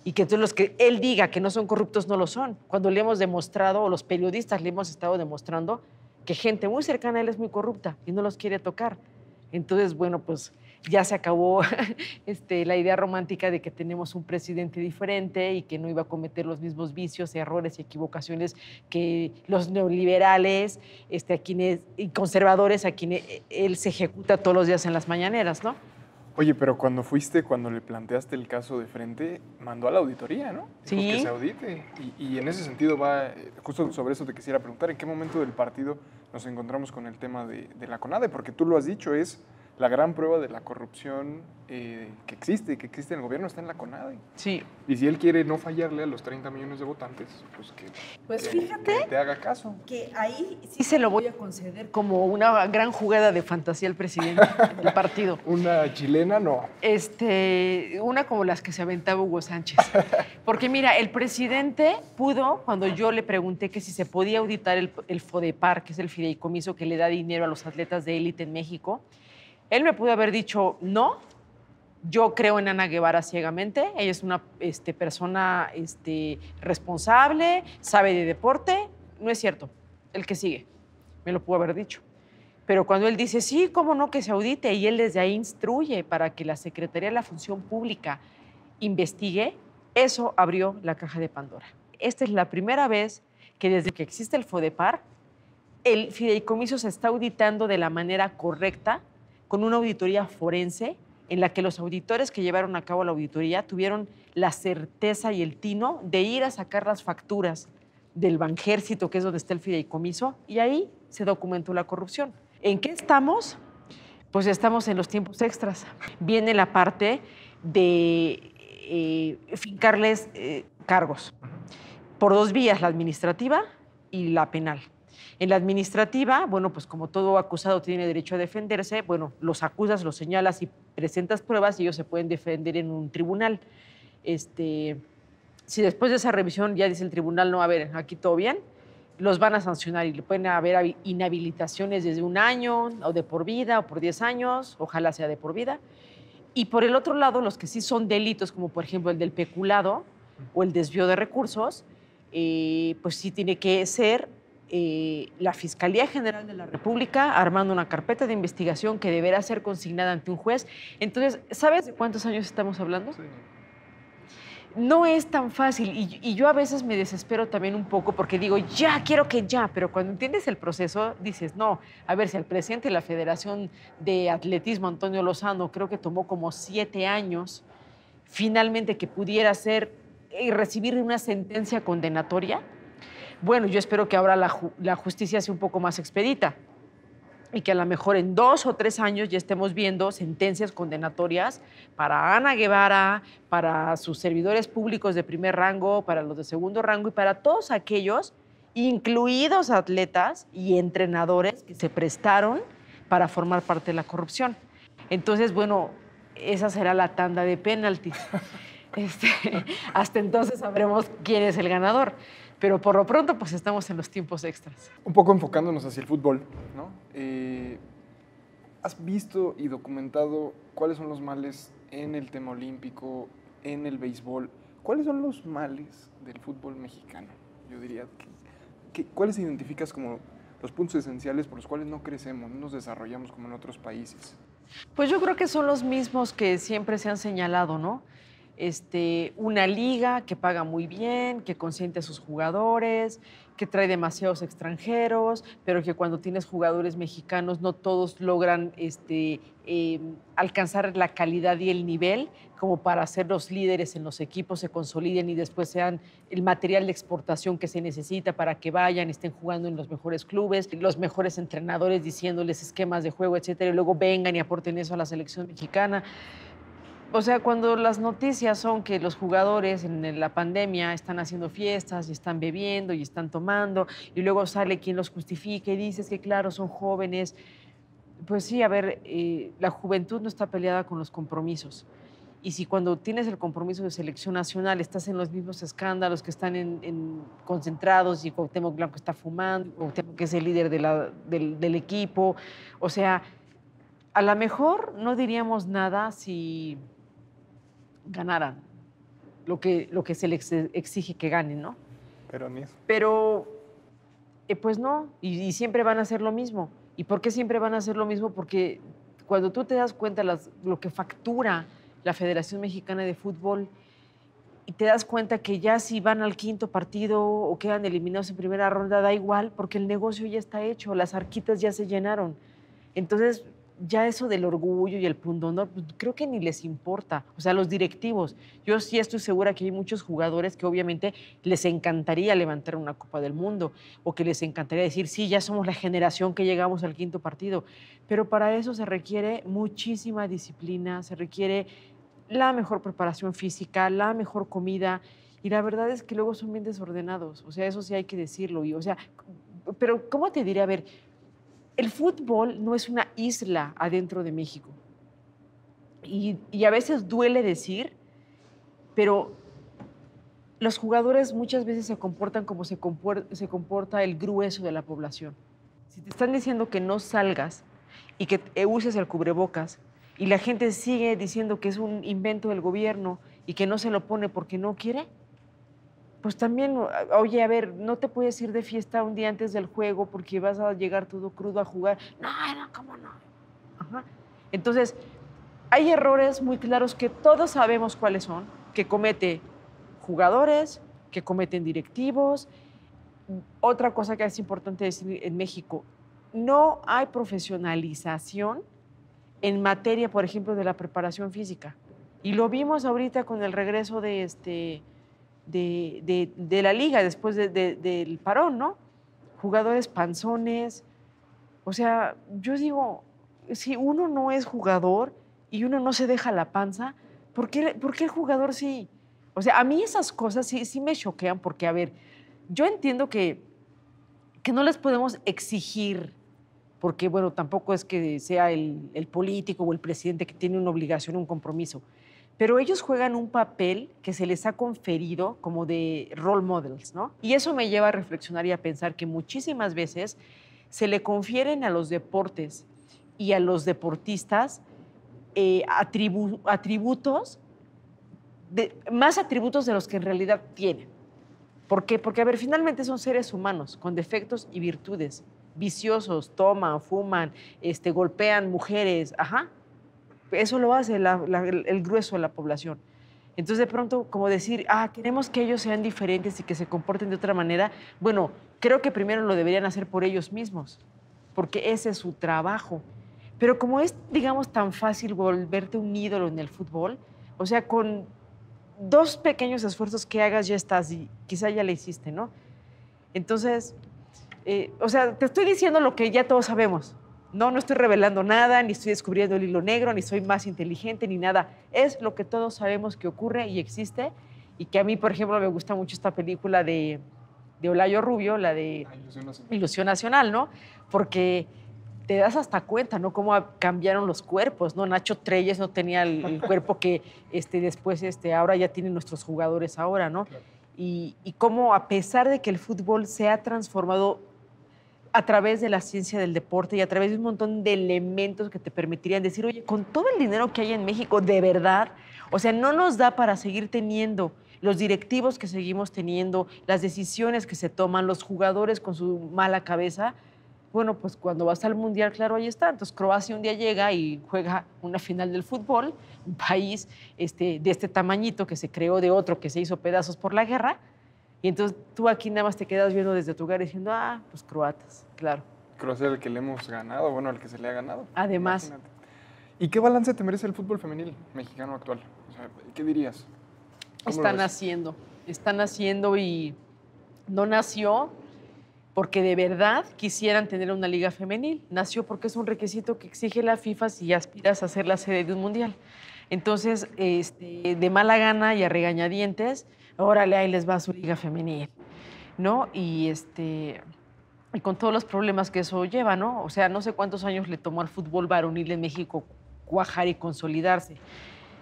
Y que entonces los que él diga que no son corruptos no lo son. Cuando le hemos demostrado, o los periodistas le hemos estado demostrando, que gente muy cercana a él es muy corrupta y no los quiere tocar. Entonces, bueno, pues ya se acabó la idea romántica de que tenemos un presidente diferente y que no iba a cometer los mismos vicios, errores y equivocaciones que los neoliberales y conservadores a quienes él se ejecuta todos los días en las mañaneras, ¿no? Oye, pero cuando le planteaste el caso de frente, mandó a la auditoría, ¿no? Dijo Sí. que se audite. Y en ese sentido va, justo sobre eso te quisiera preguntar, ¿en qué momento del partido nos encontramos con el tema de la CONADE? Porque tú lo has dicho, es la gran prueba de la corrupción que existe en el gobierno, está en la CONADE. Sí. Y si él quiere no fallarle a los 30 millones de votantes, pues fíjate que te haga caso. Que ahí sí se lo voy a conceder como una gran jugada de fantasía al presidente del partido. Una chilena, no. Una como las que se aventaba Hugo Sánchez. Porque mira, el presidente pudo, cuando yo le pregunté que si se podía auditar el FODEPAR, que es el fideicomiso que le da dinero a los atletas de élite en México, él me pudo haber dicho no. Yo creo en Ana Guevara ciegamente. Ella es una persona responsable, sabe de deporte. No es cierto. El que sigue. Me lo pudo haber dicho. Pero cuando él dice, sí, cómo no, que se audite, y él desde ahí instruye para que la Secretaría de la Función Pública investigue, eso abrió la caja de Pandora. Esta es la primera vez que desde que existe el FODEPAR, el fideicomiso se está auditando de la manera correcta, con una auditoría forense en la que los auditores que llevaron a cabo la auditoría tuvieron la certeza y el tino de ir a sacar las facturas del Banjército, que es donde está el fideicomiso, y ahí se documentó la corrupción. ¿En qué estamos? Pues estamos en los tiempos extras. Viene la parte de fincarles cargos por dos vías, la administrativa y la penal. En la administrativa, bueno, pues como todo acusado tiene derecho a defenderse, bueno, los acusas, los señalas y presentas pruebas y ellos se pueden defender en un tribunal. Si después de esa revisión ya dice el tribunal, no, a ver, aquí todo bien, los van a sancionar y le pueden haber inhabilitaciones desde 1 año o de por vida o por 10 años, ojalá sea de por vida. Y por el otro lado, los que sí son delitos, como por ejemplo el del peculado o el desvío de recursos, pues sí tiene que ser la Fiscalía General de la República armando una carpeta de investigación que deberá ser consignada ante un juez. Entonces, ¿sabes de cuántos años estamos hablando? Sí. No es tan fácil y yo a veces me desespero también un poco porque digo, ya, quiero que ya, pero cuando entiendes el proceso dices, no, a ver, si al presidente de la Federación de Atletismo, Antonio Lozano, creo que tomó como 7 años finalmente que pudiera ser y recibir una sentencia condenatoria, bueno, yo espero que ahora la justicia sea un poco más expedita y que a lo mejor en 2 o 3 años ya estemos viendo sentencias condenatorias para Ana Guevara, para sus servidores públicos de primer rango, para los de segundo rango y para todos aquellos, incluidos atletas y entrenadores que se prestaron para formar parte de la corrupción. Entonces, bueno, esa será la tanda de penaltis. Hasta entonces sabremos quién es el ganador. Pero por lo pronto, pues estamos en los tiempos extras. Un poco enfocándonos hacia el fútbol, ¿no? ¿Has visto y documentado cuáles son los males en el tema olímpico, en el béisbol? ¿Cuáles son los males del fútbol mexicano? Yo diría, ¿cuáles identificas como los puntos esenciales por los cuales no crecemos, no nos desarrollamos como en otros países? Pues yo creo que son los mismos que siempre se han señalado, ¿no? Una liga que paga muy bien, que consiente a sus jugadores, que trae demasiados extranjeros, pero que cuando tienes jugadores mexicanos no todos logran alcanzar la calidad y el nivel como para ser los líderes en los equipos, se consoliden y después sean el material de exportación que se necesita para que vayan, estén jugando en los mejores clubes, los mejores entrenadores diciéndoles esquemas de juego, etcétera, y luego vengan y aporten eso a la selección mexicana. O sea, cuando las noticias son que los jugadores en la pandemia están haciendo fiestas y están bebiendo y están tomando y luego sale quien los justifica y dices que claro, son jóvenes. Pues sí, a ver, la juventud no está peleada con los compromisos. Y si cuando tienes el compromiso de selección nacional estás en los mismos escándalos que están concentrados y Cuauhtémoc Blanco está fumando, Cuauhtémoc que es el líder del equipo, o sea, a lo mejor no diríamos nada si ganaran lo que se les exige que ganen, ¿no? Pero ni eso. Pero, pues no, y siempre van a hacer lo mismo. ¿Y por qué siempre van a hacer lo mismo? Porque cuando tú te das cuenta lo que factura la Federación Mexicana de Fútbol y te das cuenta que ya si van al quinto partido o quedan eliminados en primera ronda, da igual, porque el negocio ya está hecho, las arquitas ya se llenaron. Entonces, ya eso del orgullo y el pundonor, pues, creo que ni les importa. O sea, los directivos. Yo sí estoy segura que hay muchos jugadores que obviamente les encantaría levantar una Copa del Mundo o que les encantaría decir, sí, ya somos la generación que llegamos al quinto partido. Pero para eso se requiere muchísima disciplina, se requiere la mejor preparación física, la mejor comida. Y la verdad es que luego son bien desordenados. O sea, eso sí hay que decirlo. Y, o sea, pero ¿cómo te diré? A ver, el fútbol no es una isla adentro de México. Y a veces duele decir, pero los jugadores muchas veces se comportan como se comporta el grueso de la población. Si te están diciendo que no salgas y que uses el cubrebocas y la gente sigue diciendo que es un invento del gobierno y que no se lo pone porque no quiere, pues también, oye, a ver, no te puedes ir de fiesta un día antes del juego porque vas a llegar todo crudo a jugar. No, no, ¿cómo no? Ajá. Entonces, hay errores muy claros que todos sabemos cuáles son, que cometen jugadores, que cometen directivos. Otra cosa que es importante decir en México, no hay profesionalización en materia, por ejemplo, de la preparación física. Y lo vimos ahorita con el regreso de la liga después del parón, ¿no? Jugadores panzones. O sea, yo digo, si uno no es jugador y uno no se deja la panza, ¿por qué el jugador sí? O sea, a mí esas cosas sí me choquean porque, a ver, yo entiendo que no les podemos exigir, porque, bueno, tampoco es que sea el político o el presidente que tiene una obligación, un compromiso, pero ellos juegan un papel que se les ha conferido como de role models, ¿no? Y eso me lleva a reflexionar y a pensar que muchísimas veces se le confieren a los deportes y a los deportistas atributos, más atributos de los que en realidad tienen. ¿Por qué? Porque, a ver, finalmente son seres humanos con defectos y virtudes, viciosos, toman, fuman, golpean mujeres, ajá. Eso lo hace el grueso de la población. Entonces, de pronto, como decir, queremos que ellos sean diferentes y que se comporten de otra manera, bueno, creo que primero lo deberían hacer por ellos mismos, porque ese es su trabajo. Pero como es, digamos, tan fácil volverte un ídolo en el fútbol, o sea, con 2 pequeños esfuerzos que hagas ya estás y quizá ya le hiciste, ¿no? Entonces, o sea, te estoy diciendo lo que ya todos sabemos. No estoy revelando nada, ni estoy descubriendo el hilo negro, ni soy más inteligente, ni nada. Es lo que todos sabemos que ocurre y existe, y que a mí, por ejemplo, me gusta mucho esta película de Olayo Rubio, la de Ilusión Nacional, ¿no? Porque te das hasta cuenta, ¿no? Cómo cambiaron los cuerpos, ¿no? Nacho Treyes no tenía el cuerpo que después, ahora ya tienen nuestros jugadores ahora, ¿no? Claro. Y cómo, a pesar de que el fútbol se ha transformado a través de la ciencia del deporte y a través de un montón de elementos que te permitirían decir, oye, con todo el dinero que hay en México, de verdad, o sea, no nos da para seguir teniendo los directivos que seguimos teniendo, las decisiones que se toman, los jugadores con su mala cabeza. Bueno, pues cuando vas al Mundial, claro, ahí está. Entonces, Croacia un día llega y juega una final del fútbol, un país de este tamañito que se creó de otro que se hizo pedazos por la guerra. Y entonces tú aquí nada más te quedas viendo desde tu hogar diciendo, pues croatas, claro. Croacia es el que le hemos ganado, bueno, el que se le ha ganado. Además. Imagínate. ¿Y qué balance te merece el fútbol femenil mexicano actual? O sea, ¿qué dirías? Está naciendo y no nació porque de verdad quisieran tener una liga femenil. Nació porque es un requisito que exige la FIFA si aspiras a ser la sede de un mundial. Entonces, de mala gana y a regañadientes, órale, ahí les va su liga femenil, ¿no? Y con todos los problemas que eso lleva, ¿no? O sea, no sé cuántos años le tomó al fútbol varonil en México cuajar y consolidarse.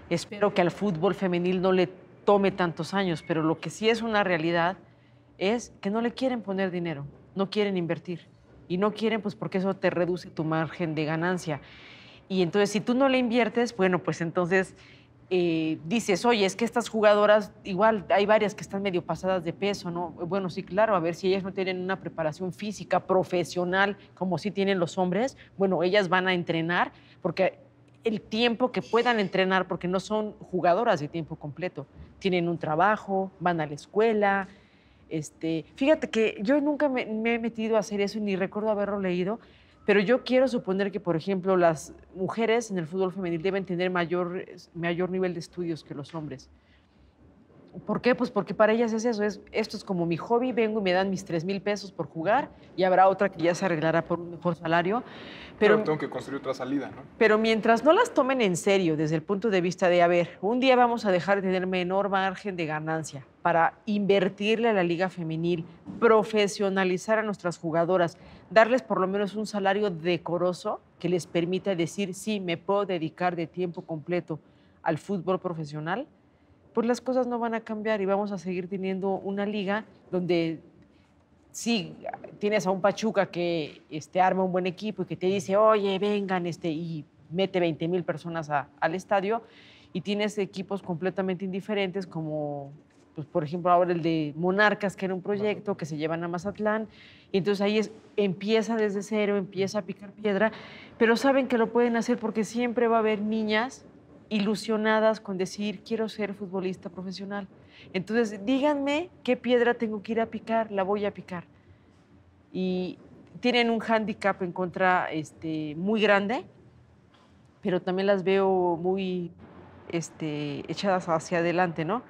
Espero que al fútbol femenil no le tome tantos años, pero lo que sí es una realidad es que no le quieren poner dinero, no quieren invertir. Y no quieren, pues, porque eso te reduce tu margen de ganancia. Y entonces, si tú no le inviertes, bueno, pues entonces dices, oye, es que estas jugadoras, igual hay varias que están medio pasadas de peso, ¿no? Bueno, sí, claro, a ver si ellas no tienen una preparación física profesional como sí tienen los hombres, bueno, ellas van a entrenar porque el tiempo que puedan entrenar, porque no son jugadoras de tiempo completo, tienen un trabajo, van a la escuela. Fíjate que yo nunca me he metido a hacer eso y ni recuerdo haberlo leído, pero yo quiero suponer que, por ejemplo, las mujeres en el fútbol femenil deben tener mayor nivel de estudios que los hombres. ¿Por qué? Pues porque para ellas es eso, esto es como mi hobby, vengo y me dan mis 3,000 pesos por jugar y habrá otra que ya se arreglará por un mejor salario. Pero tengo que construir otra salida, ¿no? Pero mientras no las tomen en serio desde el punto de vista de, a ver, un día vamos a dejar de tener menor margen de ganancia para invertirle a la liga femenil, profesionalizar a nuestras jugadoras, darles por lo menos un salario decoroso que les permita decir, sí, me puedo dedicar de tiempo completo al fútbol profesional, pues las cosas no van a cambiar y vamos a seguir teniendo una liga donde sí tienes a un Pachuca que arma un buen equipo y que te dice, oye, vengan, y mete 20,000 personas al estadio, y tienes equipos completamente indiferentes como, pues, por ejemplo, ahora el de Monarcas, que era un proyecto que se llevan a Mazatlán, y entonces ahí empieza desde cero, empieza a picar piedra, pero saben que lo pueden hacer porque siempre va a haber niñas ilusionadas con decir, quiero ser futbolista profesional. Entonces, díganme qué piedra tengo que ir a picar, la voy a picar. Y tienen un hándicap en contra muy grande, pero también las veo muy echadas hacia adelante, ¿no?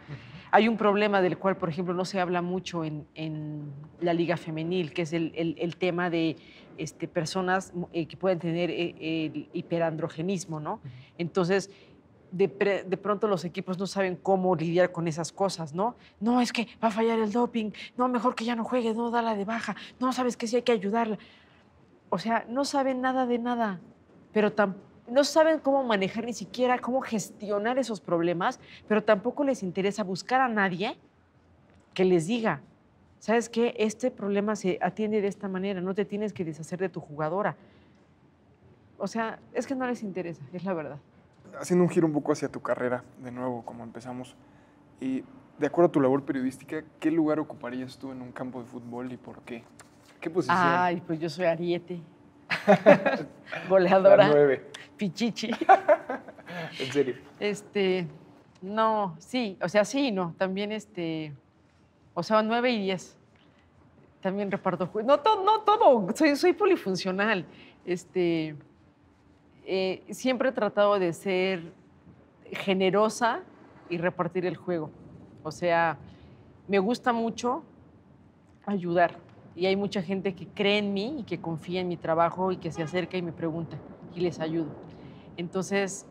Hay un problema del cual, por ejemplo, no se habla mucho en la liga femenil, que es el tema de personas que pueden tener el hiperandrogenismo, ¿no? Entonces, de pronto los equipos no saben cómo lidiar con esas cosas, ¿no? No, es que va a fallar el doping, no, mejor que ya no juegue, no, dala de baja, no, sabes que sí hay que ayudarla. O sea, no saben nada de nada, pero no saben cómo manejar ni siquiera cómo gestionar esos problemas, pero tampoco les interesa buscar a nadie que les diga, ¿sabes qué? Este problema se atiende de esta manera, no te tienes que deshacer de tu jugadora. O sea, es que no les interesa, es la verdad. Haciendo un giro un poco hacia tu carrera, de nuevo, como empezamos, y de acuerdo a tu labor periodística, ¿qué lugar ocuparías tú en un campo de fútbol y por qué? ¿Qué posición? Ay, pues yo soy ariete. Goleadora. La 9. Pichichi. ¿En serio? No, sí, o sea, sí, no, también o sea, 9 y 10. También reparto juegos. No, no todo, soy polifuncional. Siempre he tratado de ser generosa y repartir el juego. O sea, me gusta mucho ayudar. Y hay mucha gente que cree en mí y que confía en mi trabajo y que se acerca y me pregunta y les ayudo. Entonces,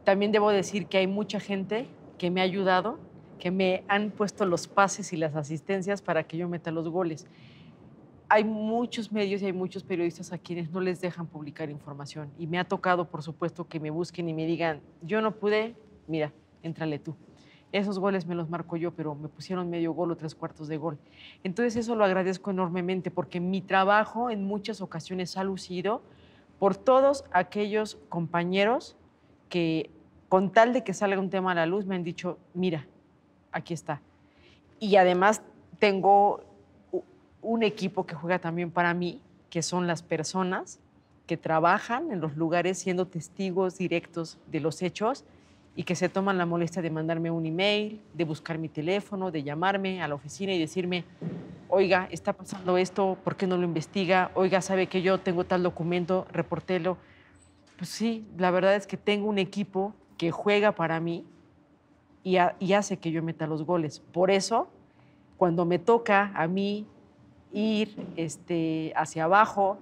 también debo decir que hay mucha gente que me ha ayudado, que me han puesto los pases y las asistencias para que yo meta los goles. Hay muchos medios y hay muchos periodistas a quienes no les dejan publicar información. Y me ha tocado, por supuesto, que me busquen y me digan, yo no pude, mira, éntrale tú. Esos goles me los marco yo, pero me pusieron medio gol o 3/4 de gol. Entonces eso lo agradezco enormemente porque mi trabajo en muchas ocasiones ha lucido por todos aquellos compañeros que, con tal de que salga un tema a la luz, me han dicho, mira, aquí está. Y además tengo un equipo que juega también para mí, que son las personas que trabajan en los lugares siendo testigos directos de los hechos y que se toman la molestia de mandarme un email, de buscar mi teléfono, de llamarme a la oficina y decirme, oiga, está pasando esto, ¿por qué no lo investiga? Oiga, ¿sabe que yo tengo tal documento? Reportelo. Pues sí, la verdad es que tengo un equipo que juega para mí y hace que yo meta los goles. Por eso, cuando me toca a mí ir hacia abajo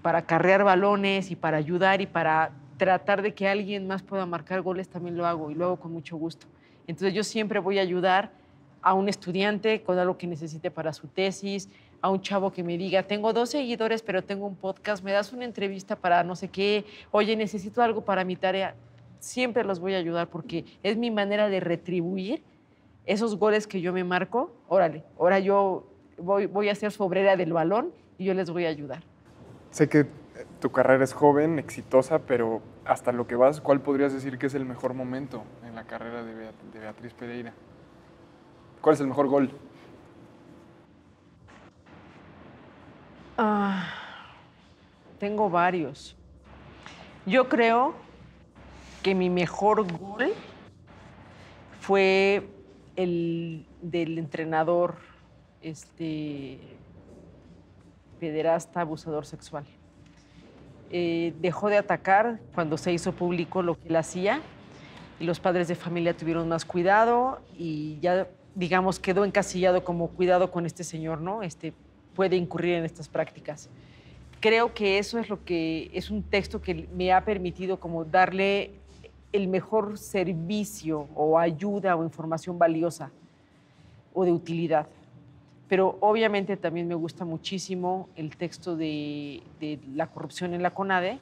para acarrear balones y para ayudar y para tratar de que alguien más pueda marcar goles, también lo hago y lo hago con mucho gusto. Entonces yo siempre voy a ayudar a un estudiante con algo que necesite para su tesis, a un chavo que me diga, tengo 2 seguidores, pero tengo un podcast, me das una entrevista para no sé qué, oye, necesito algo para mi tarea. Siempre los voy a ayudar porque es mi manera de retribuir esos goles que yo me marco. Órale, ahora yo voy a ser su obrera del balón y yo les voy a ayudar. Sé que Tu carrera es joven, exitosa, pero hasta lo que vas, ¿cuál podrías decir que es el mejor momento en la carrera de Beatriz Pereira? ¿Cuál es el mejor gol? Ah, tengo varios. Yo creo que mi mejor gol fue el del entrenador pederasta, abusador sexual. Dejó de atacar cuando se hizo público lo que él hacía y los padres de familia tuvieron más cuidado y ya, digamos, quedó encasillado como cuidado con este señor, ¿no? Puede incurrir en estas prácticas. Creo que eso es lo que es un texto que me ha permitido como darle el mejor servicio o ayuda o información valiosa o de utilidad. Pero obviamente también me gusta muchísimo el texto de la corrupción en la CONADE,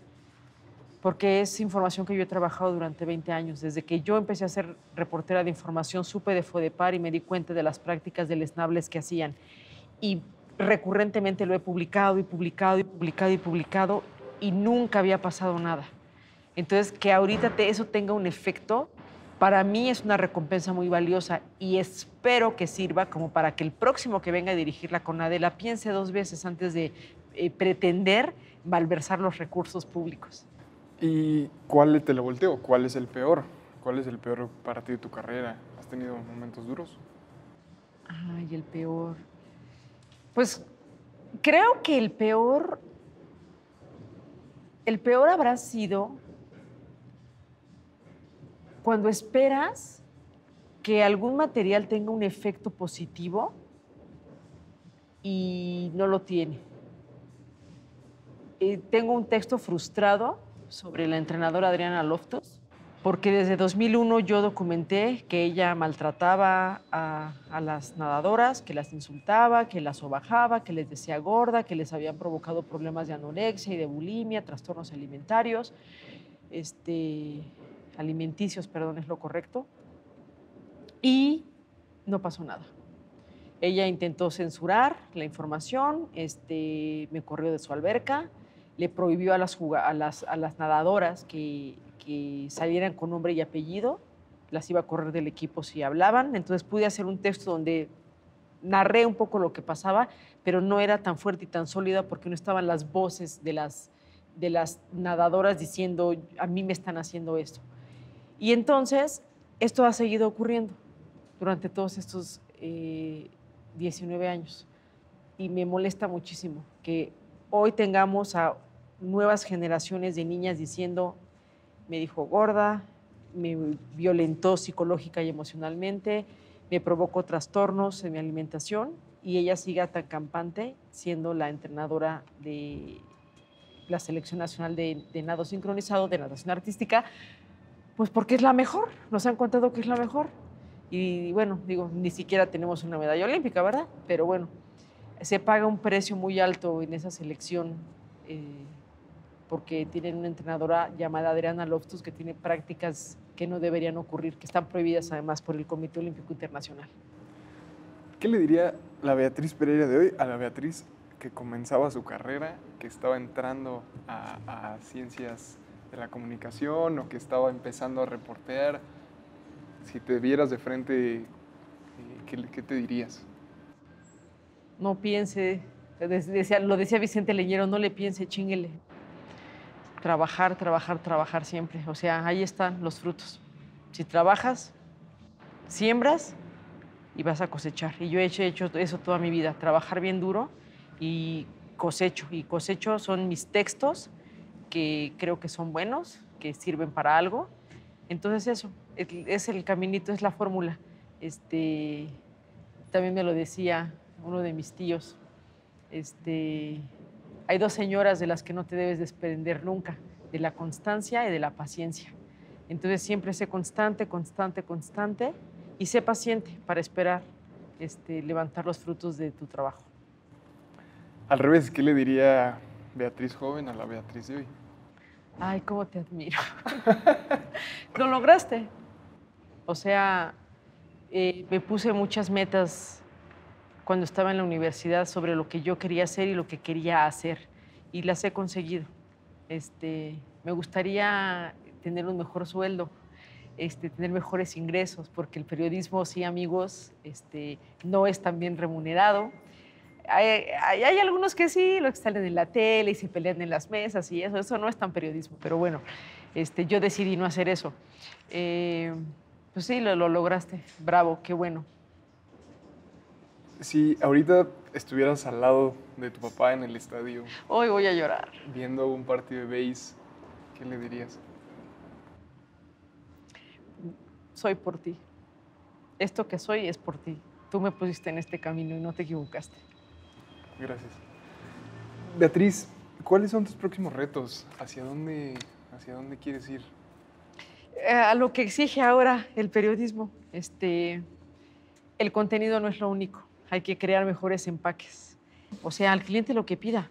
porque es información que yo he trabajado durante 20 años. Desde que yo empecé a ser reportera de información, supe de FODEPAR y me di cuenta de las prácticas deleznables que hacían. Y recurrentemente lo he publicado y publicado y publicado y publicado y nunca había pasado nada. Entonces, que ahorita eso tenga un efecto, para mí es una recompensa muy valiosa y espero que sirva como para que el próximo que venga a dirigir la CONADE la piense 2 veces antes de pretender malversar los recursos públicos. ¿Y cuál te lo volteo? ¿Cuál es el peor? ¿Cuál es el peor para ti de tu carrera? ¿Has tenido momentos duros? Ay, el peor. Pues creo que el peor habrá sido cuando esperas que algún material tenga un efecto positivo y no lo tiene. Tengo un texto frustrado sobre la entrenadora Adriana Loftus, porque desde 2001 yo documenté que ella maltrataba a las nadadoras, que las insultaba, que las sobajaba, que les decía gorda, que les habían provocado problemas de anorexia y de bulimia, trastornos alimentarios, alimenticios, perdón, es lo correcto, y no pasó nada. Ella intentó censurar la información, me corrió de su alberca, le prohibió a las nadadoras que salieran con nombre y apellido, las iba a correr del equipo si hablaban, entonces pude hacer un texto donde narré un poco lo que pasaba, pero no era tan fuerte y tan sólida porque no estaban las voces de las nadadoras diciendo, a mí me están haciendo esto. Y entonces, esto ha seguido ocurriendo durante todos estos 19 años. Y me molesta muchísimo que hoy tengamos a nuevas generaciones de niñas diciendo, me dijo gorda, me violentó psicológica y emocionalmente, me provocó trastornos en mi alimentación, y ella siga tan campante siendo la entrenadora de la Selección Nacional de Nado Sincronizado, de natación artística, pues porque es la mejor, nos han contado que es la mejor. Y bueno, digo, ni siquiera tenemos una medalla olímpica, ¿verdad? Pero bueno, se paga un precio muy alto en esa selección porque tienen una entrenadora llamada Adriana Loftus que tiene prácticas que no deberían ocurrir, que están prohibidas además por el Comité Olímpico Internacional. ¿Qué le diría la Beatriz Pereira de hoy a la Beatriz que comenzaba su carrera, que estaba entrando a ciencias de la comunicación o que estaba empezando a reportear? Si te vieras de frente, ¿qué te dirías? No piense, lo decía Vicente Leñero, no le piense, chinguele. Trabajar, trabajar, trabajar siempre. O sea, ahí están los frutos. Si trabajas, siembras y vas a cosechar. Y yo he hecho eso toda mi vida, trabajar bien duro y cosecho. Y cosecho son mis textos que creo que son buenos, que sirven para algo. Entonces eso, es el caminito, es la fórmula. También me lo decía uno de mis tíos. Hay 2 señoras de las que no te debes desprender nunca, de la constancia y de la paciencia. Entonces siempre sé constante, constante, constante y sé paciente para esperar levantar los frutos de tu trabajo. Al revés, ¿qué le diría Beatriz joven a la Beatriz de hoy? Ay, cómo te admiro. Lo lograste. O sea, me puse muchas metas cuando estaba en la universidad sobre lo que yo quería hacer y lo que quería hacer, y las he conseguido. Me gustaría tener un mejor sueldo, tener mejores ingresos, porque el periodismo, sí, amigos, no es tan bien remunerado. Hay algunos que sí, los que salen en la tele y se pelean en las mesas y eso no es tan periodismo, pero bueno, yo decidí no hacer eso. Pues sí, lo lograste, bravo, qué bueno. Si ahorita estuvieras al lado de tu papá en el estadio, Hoy voy a llorar. viendo un partido de béis, ¿qué le dirías? Soy por ti. Esto que soy es por ti. Tú me pusiste en este camino y no te equivocaste. Gracias. Beatriz, ¿cuáles son tus próximos retos? ¿Hacia dónde quieres ir? A lo que exige ahora el periodismo. El contenido no es lo único. Hay que crear mejores empaques. O sea, al cliente lo que pida.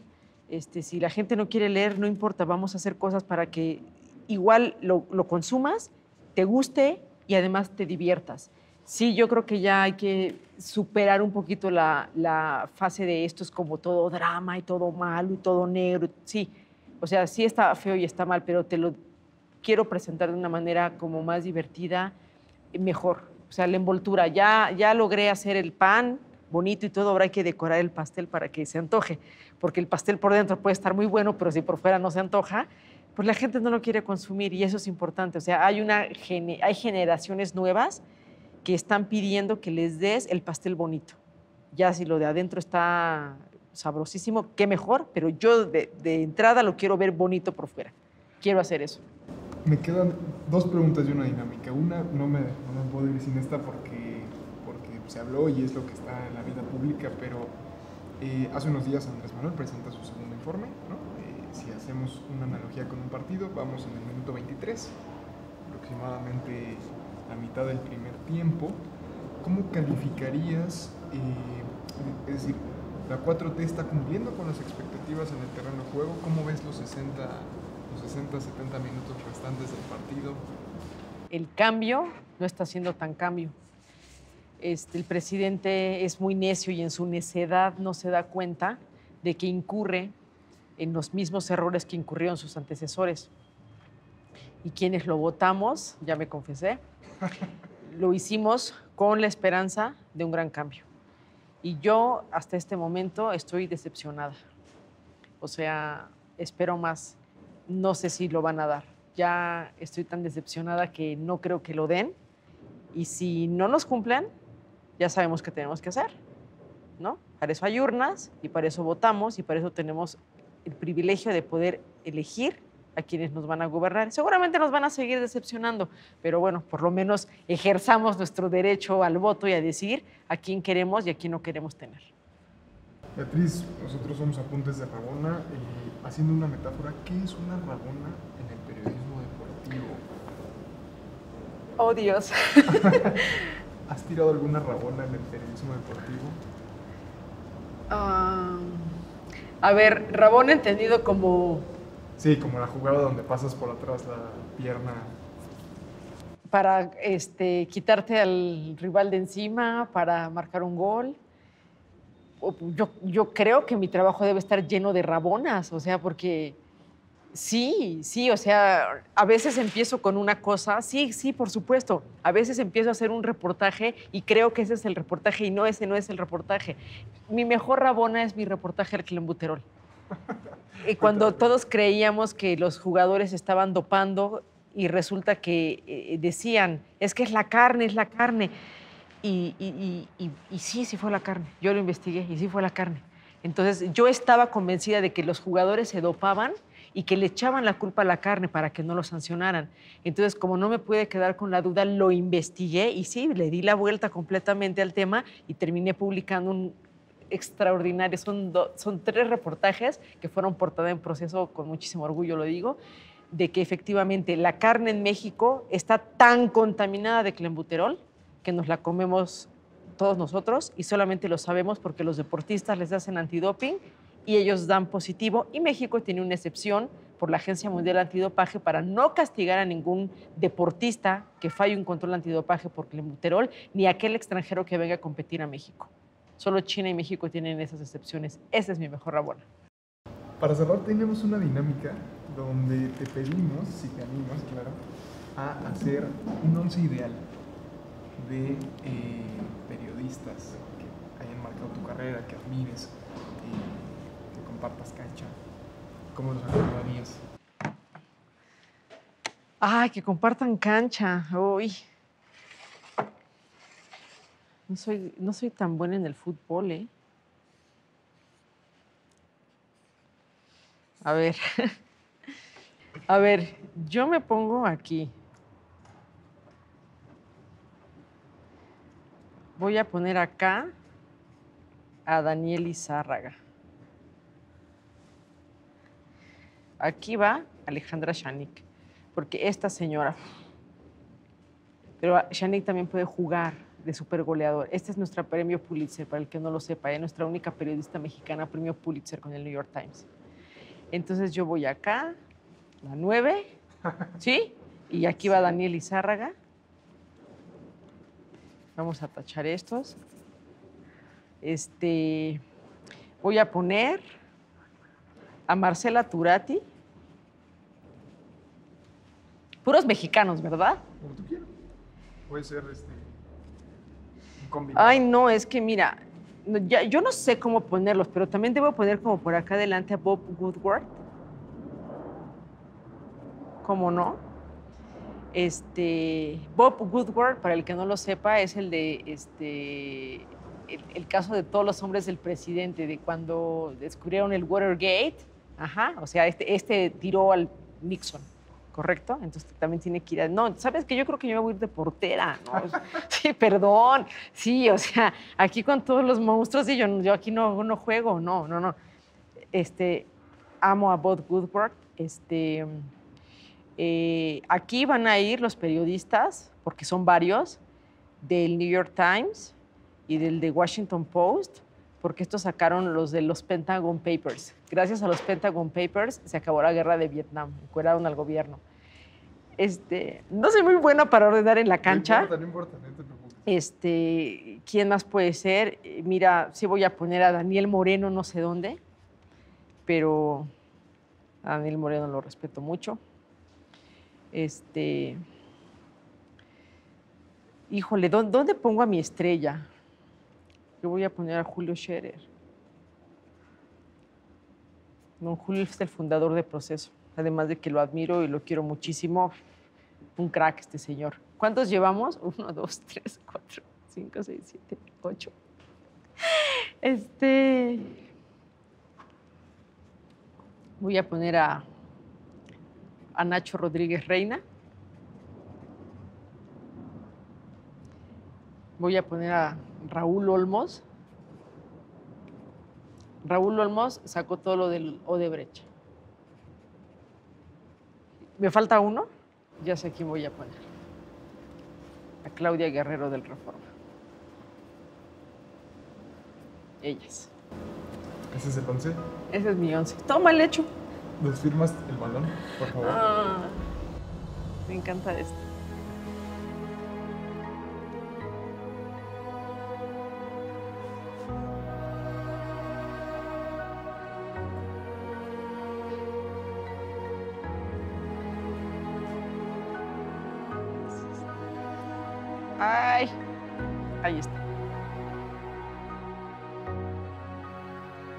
Si la gente no quiere leer, no importa. Vamos a hacer cosas para que igual lo consumas, te guste y además te diviertas. Sí, yo creo que ya hay que superar un poquito la fase de esto es como todo drama y todo malo y todo negro. Sí, o sea, sí está feo y está mal, pero te lo quiero presentar de una manera como más divertida, mejor. O sea, la envoltura. Ya logré hacer el pan bonito y todo, ahora hay que decorar el pastel para que se antoje, porque el pastel por dentro puede estar muy bueno, pero si por fuera no se antoja, pues la gente no lo quiere consumir y eso es importante. O sea, hay generaciones nuevas que están pidiendo que les des el pastel bonito. Ya si lo de adentro está sabrosísimo, qué mejor, pero yo de entrada lo quiero ver bonito por fuera. Quiero hacer eso. Me quedan dos preguntas y una dinámica. Una, no me puedo ir sin esta porque se habló y es lo que está en la vida pública, pero hace unos días Andrés Manuel presenta su segundo informe, ¿no? Si hacemos una analogía con un partido, vamos en el minuto 23, aproximadamente la mitad del primer tiempo. ¿Cómo calificarías, es decir, la 4T está cumpliendo con las expectativas en el terreno de juego? ¿Cómo ves los 60, 70 minutos restantes del partido? El cambio no está siendo tan cambio. El presidente es muy necio y en su necedad no se da cuenta de que incurre en los mismos errores que incurrieron sus antecesores. Y quienes lo votamos, ya me confesé, lo hicimos con la esperanza de un gran cambio. Y yo hasta este momento estoy decepcionada. O sea, espero más. No sé si lo van a dar. Ya estoy tan decepcionada que no creo que lo den. Y si no nos cumplen, ya sabemos qué tenemos que hacer, ¿no? Para eso hay urnas y para eso votamos y para eso tenemos el privilegio de poder elegir a quienes nos van a gobernar. Seguramente nos van a seguir decepcionando, pero bueno, por lo menos ejerzamos nuestro derecho al voto y a decidir a quién queremos y a quién no queremos tener. Beatriz, nosotros somos Apuntes de Rabona. Haciendo una metáfora, ¿qué es una rabona en el periodismo deportivo? Oh, Dios. ¿Has tirado alguna rabona en el periodismo deportivo? A ver, rabona entendido como... Sí, como la jugada donde pasas por atrás la pierna. Para quitarte al rival de encima, para marcar un gol. Yo creo que mi trabajo debe estar lleno de rabonas, o sea, porque sí, o sea, a veces empiezo con una cosa, sí, por supuesto, a veces empiezo a hacer un reportaje y creo que ese es el reportaje y no, ese no es el reportaje. Mi mejor rabona es mi reportaje al clenbuterol. Y cuando todos creíamos que los jugadores estaban dopando y resulta que decían, es que es la carne. Y sí fue la carne. Yo lo investigué y sí fue la carne. Entonces, yo estaba convencida de que los jugadores se dopaban y que le echaban la culpa a la carne para que no lo sancionaran. Entonces, como no me pude quedar con la duda, lo investigué y sí, le di la vuelta completamente al tema y terminé publicando un extraordinario. Son 3 reportajes que fueron portada en Proceso, con muchísimo orgullo lo digo, de que efectivamente la carne en México está tan contaminada de clenbuterol que nos la comemos todos nosotros y solamente lo sabemos porque los deportistas les hacen antidoping y ellos dan positivo, y México tiene una excepción por la Agencia Mundial Antidopaje para no castigar a ningún deportista que falle un control antidopaje por clenbuterol, ni a aquel extranjero que venga a competir a México. Solo China y México tienen esas excepciones. Esa es mi mejor rabona. Para cerrar, tenemos una dinámica donde te pedimos, si te animas, claro, a hacer un once ideal de periodistas que hayan marcado tu carrera, que admires, que compartas cancha. ¿Cómo los acomodarías? Ay, que compartan cancha. Uy. No soy tan buena en el fútbol, ¿eh? A ver. A ver, yo me pongo aquí. Voy a poner acá a Daniel Izárraga. Aquí va Alejandra Shanik, porque esta señora... Pero Shanik también puede jugar de supergoleador. Este es nuestro premio Pulitzer, para el que no lo sepa, es nuestra única periodista mexicana premio Pulitzer con el New York Times. Entonces yo voy acá, la 9, ¿sí? Y aquí va Daniel Izárraga. Vamos a tachar estos. Voy a poner a Marcela Turati. Puros mexicanos, ¿verdad? Como tú quieras. Puede ser un combinado. Ay, no, es que mira, yo no sé cómo ponerlos, pero también debo poner como por acá adelante a Bob Woodward. ¿Cómo no? Bob Woodward, para el que no lo sepa, es el de el caso de todos los hombres del presidente, de cuando descubrieron el Watergate. Ajá, o sea, este tiró al Nixon, ¿correcto? Entonces también tiene que ir a... No, ¿sabes qué? Yo creo que yo me voy a ir de portera, ¿no? Sí, perdón. Sí, o sea, aquí con todos los monstruos y yo aquí no juego, no. Amo a Bob Woodward. Aquí van a ir los periodistas, porque son varios, del New York Times y del The Washington Post, porque estos sacaron los de los Pentagon Papers. Gracias a los Pentagon Papers se acabó la guerra de Vietnam, encueraron al gobierno. No soy muy buena para ordenar en la cancha. No importa, no te preocupes. ¿Quién más puede ser? Mira, sí voy a poner a Daniel Moreno, no sé dónde, pero a Daniel Moreno lo respeto mucho. Híjole, ¿dónde pongo a mi estrella? Yo voy a poner a Julio Scherer. Don Julio es el fundador de Proceso, además de que lo admiro y lo quiero muchísimo. Un crack este señor. ¿Cuántos llevamos? 1, 2, 3, 4, 5, 6, 7, 8. Voy a poner a Nacho Rodríguez Reina. Voy a poner a Raúl Olmos. Raúl Olmos sacó todo lo del Odebrecht. ¿Me falta uno? Ya sé quién voy a poner. A Claudia Guerrero del Reforma. Ellas. ¿Ese es el 11? Ese es mi 11. Toma el hecho. ¿Nos firmas el balón, por favor? Me encanta esto. Ay, ahí está.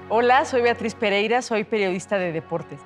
Hola, soy Beatriz Pereira, soy periodista de deportes.